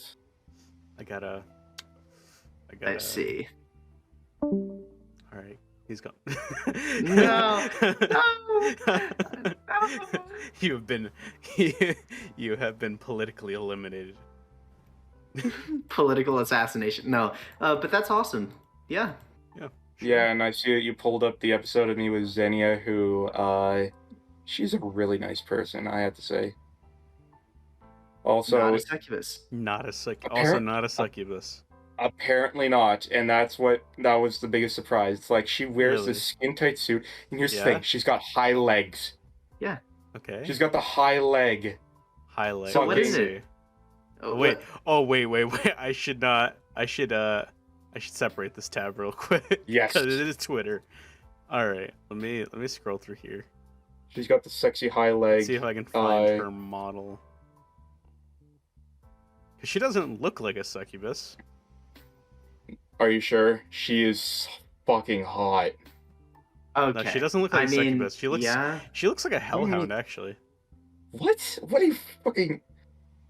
I gotta. I see. All right, he's gone. No. No. You have been politically eliminated. Political assassination. No, but that's awesome. Yeah. Yeah, and I see that you pulled up the episode of me with Xenia, who, she's a really nice person, I have to say. Also, Not a succubus. Not a also Apparent- not a succubus. apparently not, and that was the biggest surprise. It's like she wears Really? this skin-tight suit, and here's the Yeah? thing, she's got high legs. Okay. She's got the high leg. highlight. So what let's is see. Oh, Wait. what? Oh wait. I should not. I should separate this tab real quick. Yes. Because it is Twitter. All right. Let me scroll through here. She's got the sexy high leg. Let's see if I can find her model. Cause she doesn't look like a succubus. Are you sure? She is fucking hot. Okay. No, she doesn't look like a succubus. She looks. Yeah. She looks like a hellhound, actually. What? What are you fucking?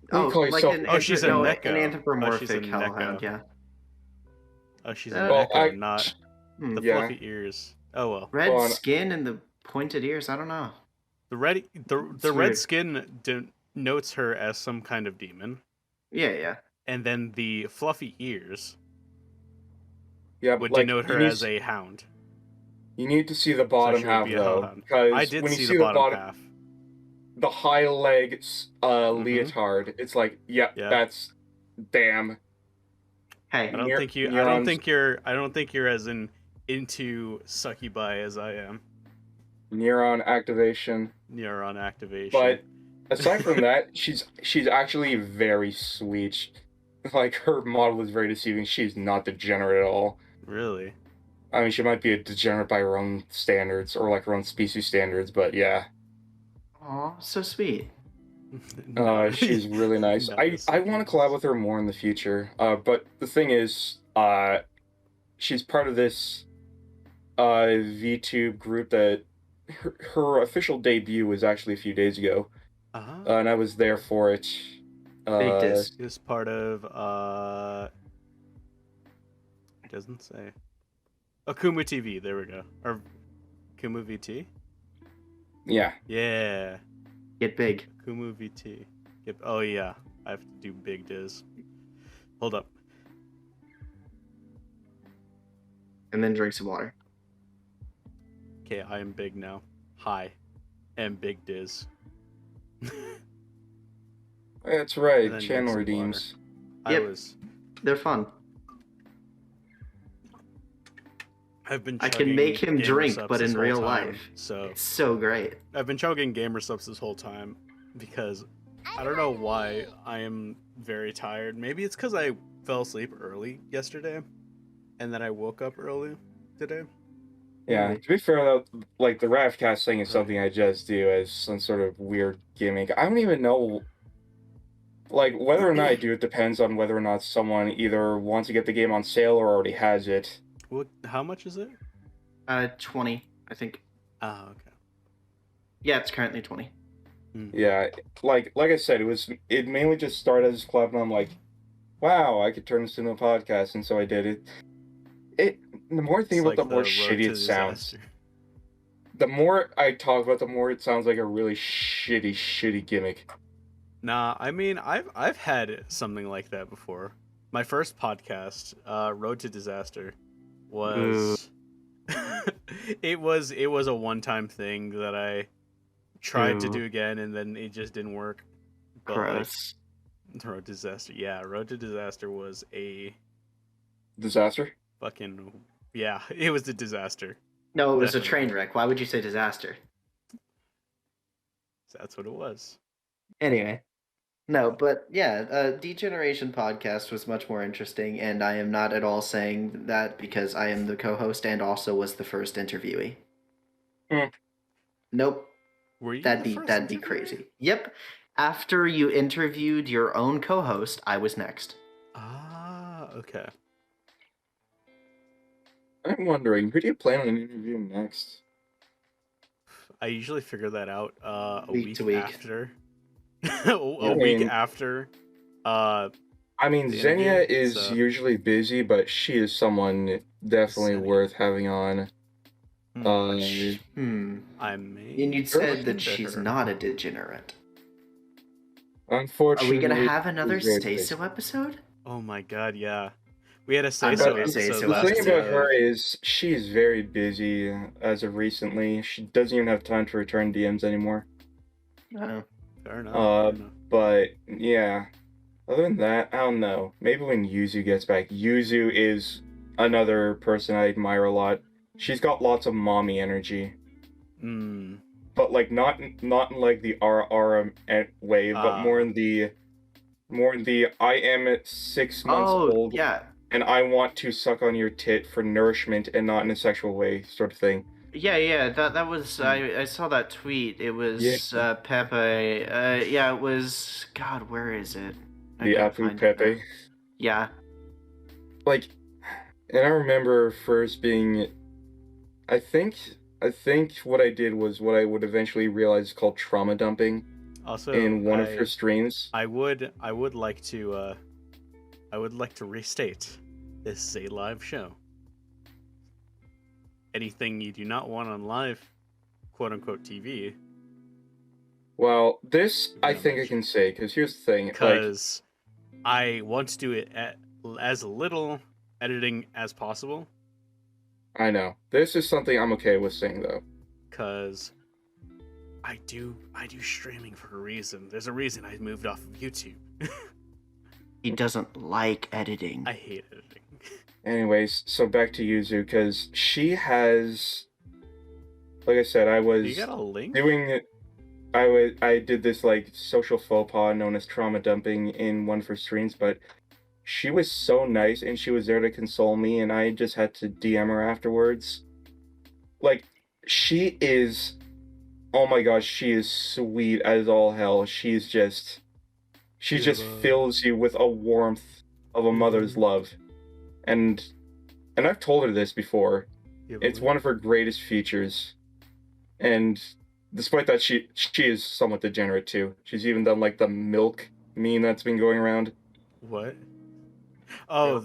What do you call yourself? She's a an Neko. anthropomorphic she's a hellhound. Neko. Yeah. Oh, she's a Well, Neko, not the yeah. fluffy ears. Oh well. Red skin and the pointed ears. I don't know. The red weird. skin denotes her as some kind of demon. Yeah. And then the fluffy ears would like, denote her as a hound. You need to see the bottom half though, because I did when you see see the bottom half. The high leg leotard, it's like, yeah, that's damn. Hey, I don't think you're as into succubi as I am. Neuron activation. But aside from that, she's actually very sweet. Like, her model is very deceiving. She's not degenerate at all. Really? I mean, she might be a degenerate by her own standards, or like her own species standards, but yeah. Aw, so sweet. She's really nice. I want to collab with her more in the future. But the thing is, she's part of this VTube group that her official debut was actually a few days ago, and I was there for it. Big disc is part of it doesn't say. Akumu TV. There we go. Or Akumu VT. Yeah. Yeah. Get big. Akumu VT. Oh yeah, I have to do big diz. Hold up. And then drink some water. Okay, I am big now. Hi, and big diz. That's right. Channel redeems. Yep. They're fun. I've been. I can make him drink, but in real life, so it's so great. I've been chugging gamer subs this whole time because I don't know why I am very tired. Maybe it's because I fell asleep early yesterday, and then I woke up early today. Yeah, to be fair though, like the Ravcast thing is something I just do as some sort of weird gimmick. I don't even know, like, whether or not I do it depends on whether or not someone either wants to get the game on sale or already has it. What? How much is it? 20, I think. Oh, okay. Yeah, it's currently 20. Yeah, like I said, it mainly just started as a club, and I'm like, wow, I could turn this into a podcast, and so I did it. The more I think about it, the more shitty it sounds. The more I talk about it, the more it sounds like a really shitty gimmick. Nah, I mean, I've had something like that before. My first podcast, Road to Disaster, was it was a one-time thing that I tried to do again, and then it just didn't work. But Gross. Road to Disaster, yeah, Road to Disaster was a disaster. Fucking yeah, it was a disaster. No, it was a train wreck. Why would you say disaster? That's what it was. Anyway. No, but yeah, Degeneration podcast was much more interesting, and I am not at all saying that because I am the co-host and also was the first interviewee. Nope. Were you that'd be crazy. Yep. After you interviewed your own co-host, I was next. Ah, okay. I'm wondering, who do you plan on interviewing next? I usually figure that out a week after. Week after. I mean, Xenia is usually busy, but she is someone definitely worth having on. I may. And you said that she's not a degenerate. Unfortunately, are we gonna have another Stay-So episode? Oh my god, yeah. We had a Stay-So episode. The thing about her is she's very busy as of recently. She doesn't even have time to return DMs anymore. Oh. Fair enough. But yeah, other than that, I don't know. Maybe when Yuzu gets back. Yuzu is another person I admire a lot. She's got lots of mommy energy. But like not in like the RR way, but more in the I am 6 months old. Yeah. And I want to suck on your tit for nourishment and not in a sexual way sort of thing. Yeah. That was I saw that tweet. It was Pepe. Yeah, it was. God, where is it? I The gotta Apu find it now. Pepe. Yeah. Like, and I remember first being, I think what I did was what I would eventually realize is called trauma dumping Also, in one of her streams. I would like to restate, this is a live show. Anything you do not want on live, quote unquote, TV. Well, this I think I can say, because here's the thing. Because I want to do it as little editing as possible. I know. This is something I'm okay with saying, though. Because I do streaming for a reason. There's a reason I moved off of YouTube. He doesn't like editing. I hate editing. Anyways, so back to Yuzu, because she has, like I said, I was You got a link? doing, I did this like social faux pas known as trauma dumping in one of her streams, but she was so nice and she was there to console me, and I just had to DM her afterwards. Like, she is, oh my gosh, she is sweet as all hell. She just fills you with a warmth of a mother's love. And I've told her this before. It's one of her greatest features. And despite that, she is somewhat degenerate too. She's even done like the milk meme that's been going around. What? Oh,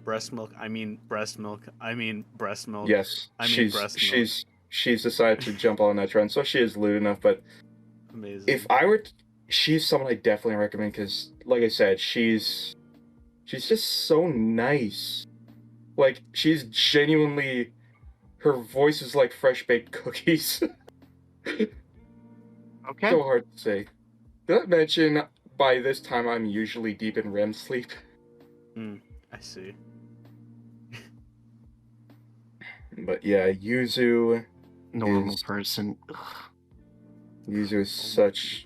breast milk. I mean breast milk. I mean breast milk. Yes, she's decided to jump on that trend, so she is lewd enough. But amazing. If I were, she's someone I definitely recommend because, like I said, she's just so nice. Like, she's genuinely, her voice is like fresh baked cookies. Okay. So hard to say. Did I mention by this time I'm usually deep in REM sleep? I see. But yeah, Yuzu. Normal person. Yuzu is such.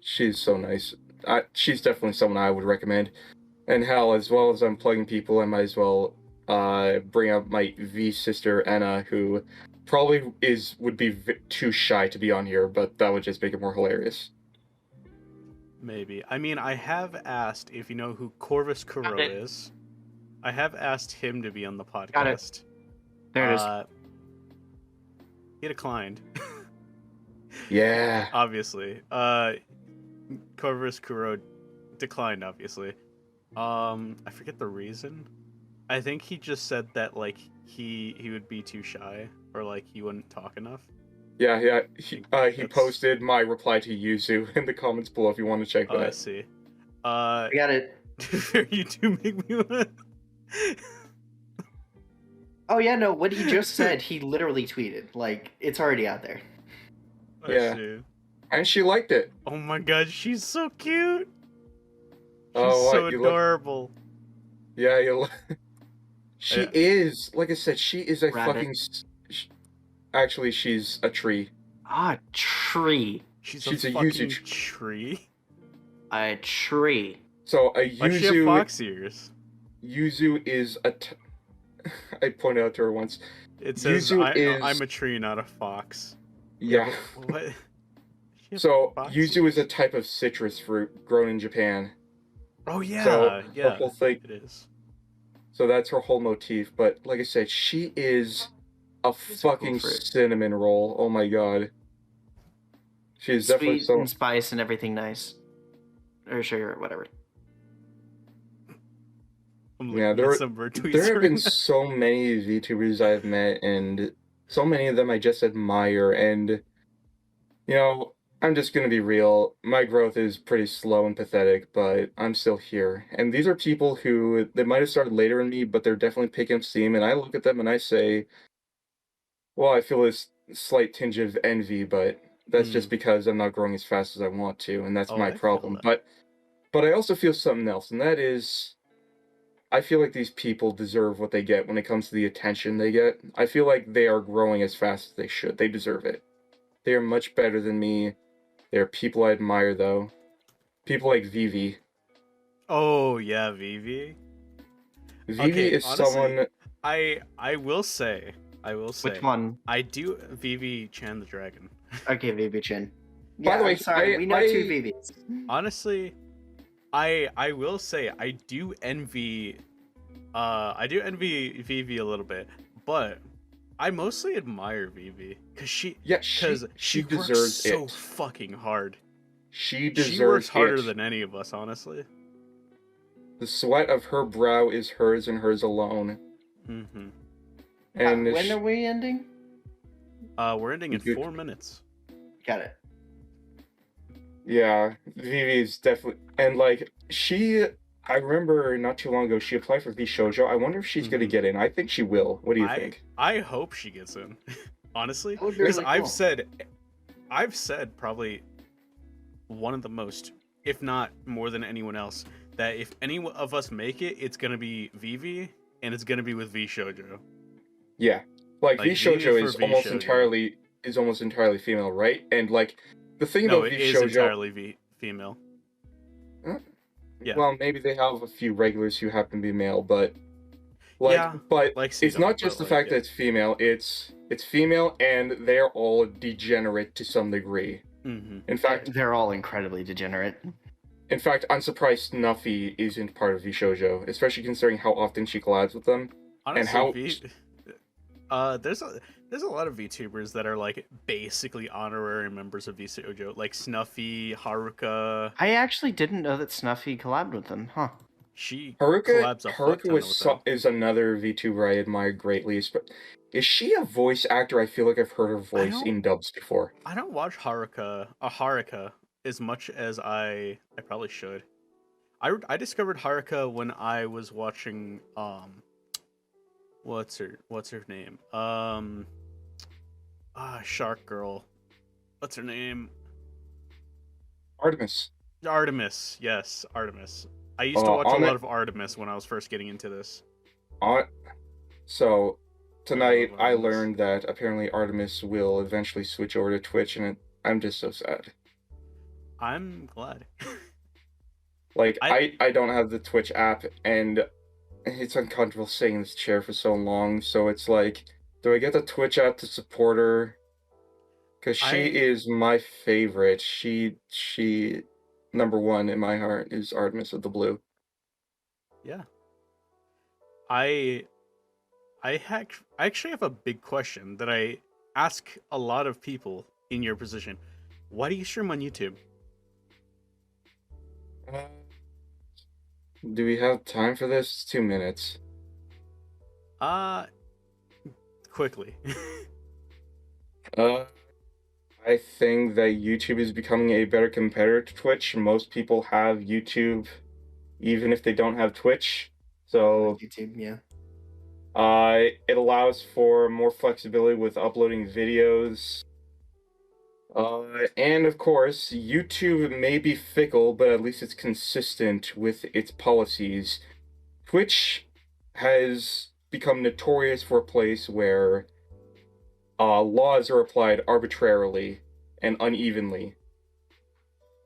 She's so nice. She's definitely someone I would recommend. And hell, as well as I'm plugging people, I might as well bring up my V sister Anna, who probably would be too shy to be on here, but that would just make it more hilarious. Maybe. I mean, I have asked if you know who Corvus Kuro is. I have asked him to be on the podcast. Got it. There it is. He declined. Yeah. Obviously. Corvus Kuro declined, obviously. I forget the reason. I think he just said that, like, he would be too shy, or, like, he wouldn't talk enough. Yeah. He posted my reply to Yuzu in the comments below if you want to check that. I see. I got it. You do make me want. Oh yeah, no, what he just said, he literally tweeted. Like, it's already out there. Yeah. See. And she liked it. Oh my god, she's so cute. She's oh, so adorable. Yeah, she is. Like I said, she is a fucking. Actually, she's a tree. Ah, tree. She's a fucking tree. A tree. So a Yuzu. Why does she have fox ears? Yuzu is a. I pointed out to her once. It says I'm a tree, not a fox. Yeah. What? So Yuzu is a type of citrus fruit grown in Japan. Oh yeah, so yeah. Her whole thing, it is. So that's her whole motif. But like I said, she is a fucking cinnamon roll. Oh my god. She's definitely sweet and spice and everything nice, or sugar, or whatever. Yeah, there have been so many VTubers I've met, and so many of them I just admire. And you know, I'm just gonna be real. My growth is pretty slow and pathetic, but I'm still here. And these are people who they might have started later than me, but they're definitely picking up steam. And I look at them and I say, well, I feel this slight tinge of envy, but that's just because I'm not growing as fast as I want to, and that's my problem. But I also feel something else, and that is, I feel like these people deserve what they get when it comes to the attention they get. I feel like they are growing as fast as they should. They deserve it. They are much better than me. They are people I admire, though. People like Vivi. Oh, yeah, Vivi. Vivi is honestly, someone... I will say, Which one? I do Vivi Chan the Dragon. Okay, Vivi Chin. By Yeah, the way, I'm sorry. We know two I- Vivis. Honestly, I will say I do envy Vivi a little bit, but I mostly admire Vivi because she works deserves so it. fucking hard. She She deserves works harder it. than any of us, honestly. The sweat of her brow is hers and hers alone. Mm-hmm. And When are we ending? We're ending in 4 minutes. Got it. yeah, Vivi is definitely, and like I remember not too long ago she applied for VShojo. I wonder if she's gonna Mhm. get in. I think she will. What do you think? I hope she gets in, honestly, That would be because really I've said probably one of the most, if not more than anyone else, that if any of us make it, it's gonna be Vivi, and it's gonna be with VShojo. Yeah, like Like, VShojo Vivi is for almost VShojo. entirely female, right? And like the thing No, about it is VShojo, entirely female. Yeah. well, maybe they have a few regulars who happen to be male, but Yeah, but like it's not just but, the fact yeah. that it's female. It's female, and they're all degenerate to some degree. Mm-hmm. In fact, They're all incredibly degenerate. I'm surprised Snuffy isn't part of VShojo, especially considering how often she collabs with them. Honestly, how there's a lot of VTubers that are like basically honorary members of VShojo, like Snuffy, Haruka. I actually didn't know that Snuffy collabed with them, huh? She Haruka collabs a fuck ton with them. is another VTuber I admire greatly. But is she a voice actor? I feel like I've heard her voice in dubs before. I don't watch Haruka as much as I probably should. I discovered Haruka when I was watching what's her name? Shark Girl. What's her name? Artemis. Artemis. Yes, Artemis. I used to watch a lot of Artemis when I was first getting into this. So tonight I Artemis. learned that apparently Artemis will eventually switch over to Twitch, and I'm just so sad. I'm glad. Like I don't have the Twitch app, and it's uncomfortable sitting in this chair for so long. So it's like, do I get the Twitch app to support her? Because she is my favorite. She number one in my heart is Artemis of the Blue. Yeah. I actually have a big question that I ask a lot of people in your position. Why do you stream on YouTube? Do we have time for this? It's 2 minutes. Quickly. I think that YouTube is becoming a better competitor to Twitch. Most people have YouTube, even if they don't have Twitch. So YouTube, yeah. it allows for more flexibility with uploading videos. And of course, YouTube may be fickle, but at least it's consistent with its policies. Twitch has become notorious for a place where laws are applied arbitrarily and unevenly.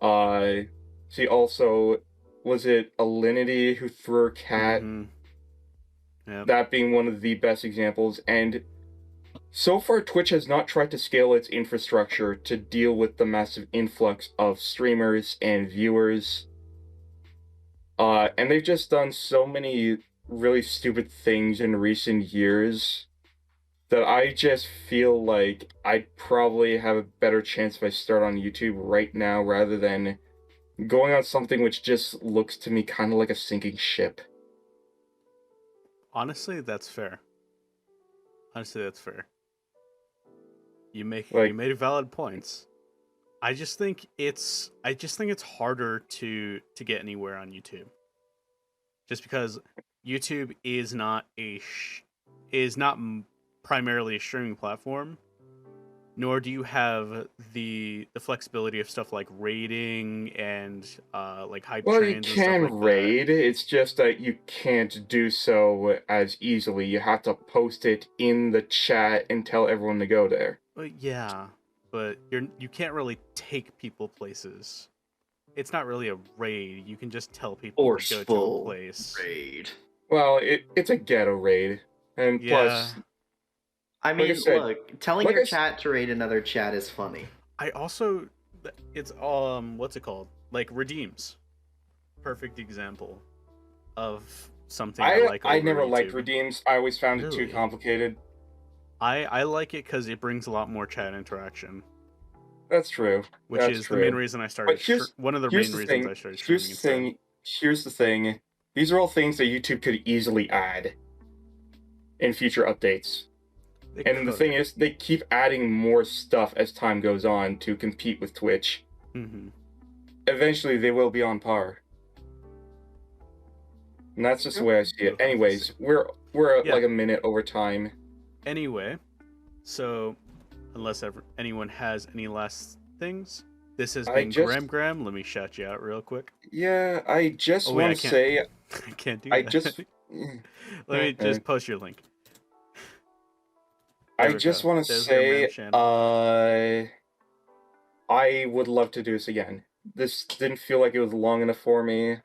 See, also, was it Alinity who threw her cat? Mm-hmm. Yep. That being one of the best examples. And so far, Twitch has not tried to scale its infrastructure to deal with the massive influx of streamers and viewers. And they've just done so many really stupid things in recent years that I just feel like I'd probably have a better chance if I start on YouTube right now rather than going on something which just looks to me kind of like a sinking ship. Honestly, that's fair. You made valid points. I just think it's harder to get anywhere on YouTube. Just because YouTube is not primarily a streaming platform, nor do you have the flexibility of stuff like raiding and like hype trains and stuff like raid. It's just that you can't do so as easily. You have to post it in the chat and tell everyone to go there. Yeah, but you can't really take people places. It's not really a raid. You can just tell people to go to a place. Raid. Well, it's a ghetto raid. And plus, I mean, like I said, look, telling like your I s- chat to raid another chat is funny. I also, it's what's it called? Like redeems. Perfect example of something I like I over never liked YouTube. redeems. I always found it too Really? complicated. I like it because it brings a lot more chat interaction, That's true. which That's is the true. main reason I started. One of the Here's main the reasons thing. I started Here's streaming the instead. thing. Here's the thing. These are all things that YouTube could easily add in future updates. They And the could. thing is, they keep adding more stuff as time goes on to compete with Twitch. Mm-hmm. Eventually, they will be on par. And that's just the way I see it. We'll have to Anyways, see. we're Yeah. like a minute over time. Anyway, so unless anyone has any last things, this has been Graham. Let me shout you out real quick. Yeah, I just Oh, wait, want to say I can't do I that. just Let me just post your link. I just want to say I would love to do this again. This didn't feel like it was long enough for me.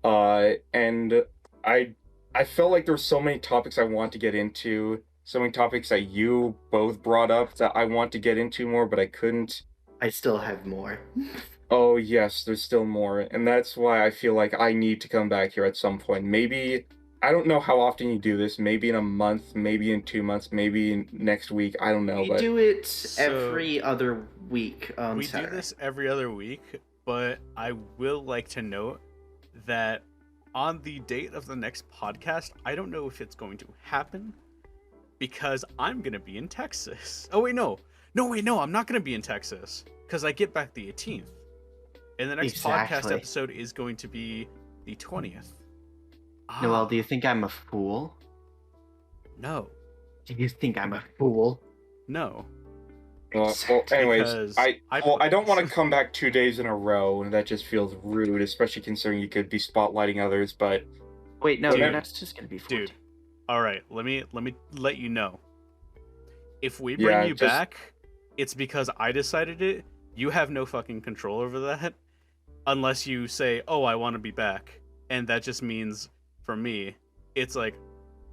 And I felt like there were so many topics I want to get into, so many topics that you both brought up that I want to get into more, but I couldn't. I still have more. Oh yes, there's still more, and that's why I feel like I need to come back here at some point. Maybe, I don't know how often you do this, maybe in a month, maybe in 2 months, maybe next week, I don't know, We but... do it every other week on We Saturday. do this every other week, but I will like to note that on the date of the next podcast, I don't know if it's going to happen because I'm going to be in Texas. Oh, wait, no. No, I'm not going to be in Texas because I get back the 18th. And the next podcast episode is going to be the 20th. Noel, do you think I'm a fool? No. Do you think I'm a fool? No. Well, anyways, I don't want to come back 2 days in a row, and that just feels rude, especially considering you could be spotlighting others, but... Wait, no, dude, that's just gonna be fun. Dude, alright, let me let you know. If we bring you back, it's because I decided it. You have no fucking control over that, unless you say, oh, I want to be back. And that just means, for me, it's like,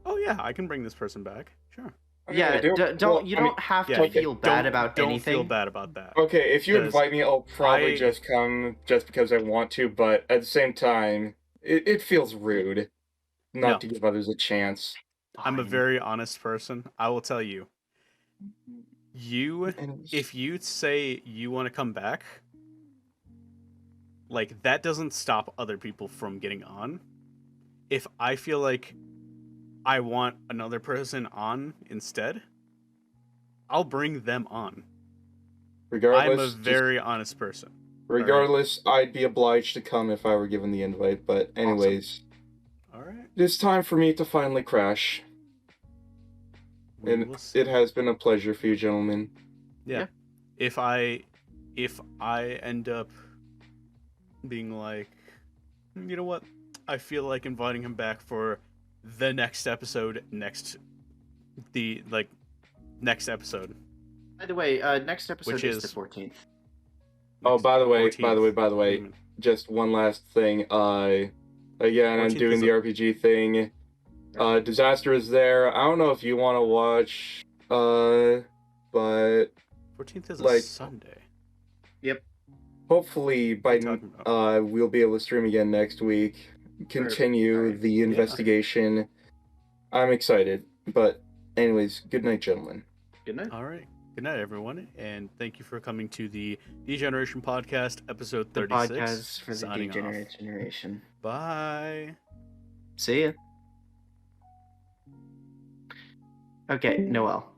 oh yeah, I can bring this person back. Sure. Yeah, you don't have to feel bad about anything. Don't feel bad about that. Okay, if you invite me, I'll probably just come just because I want to, but at the same time, it feels rude not to give others a chance. I'm a very honest person. I will tell you. If you say you want to come back, like, that doesn't stop other people from getting on. If I feel like I want another person on instead, I'll bring them on. Regardless, I'm a very honest person. Regardless, I'd be obliged to come if I were given the invite, but anyways. Awesome. Alright. It's time for me to finally crash. And it has been a pleasure for you gentlemen. Yeah. If I end up being like, you know what? I feel like inviting him back for the next episode, next episode. By the way, next episode is the 14th. Oh, by the way, just one last thing. Again, I'm doing the RPG thing. Disaster is there. I don't know if you want to watch, but 14th is a Sunday. Yep. Hopefully we'll be able to stream again next week. Continue the investigation. Yeah. I'm excited. But anyways, good night, gentlemen. Good night. All right. Good night, everyone, and thank you for coming to the Degeneration Podcast, episode 36. The podcast for the Degenerate Generation. Bye. See ya. Okay, Noel.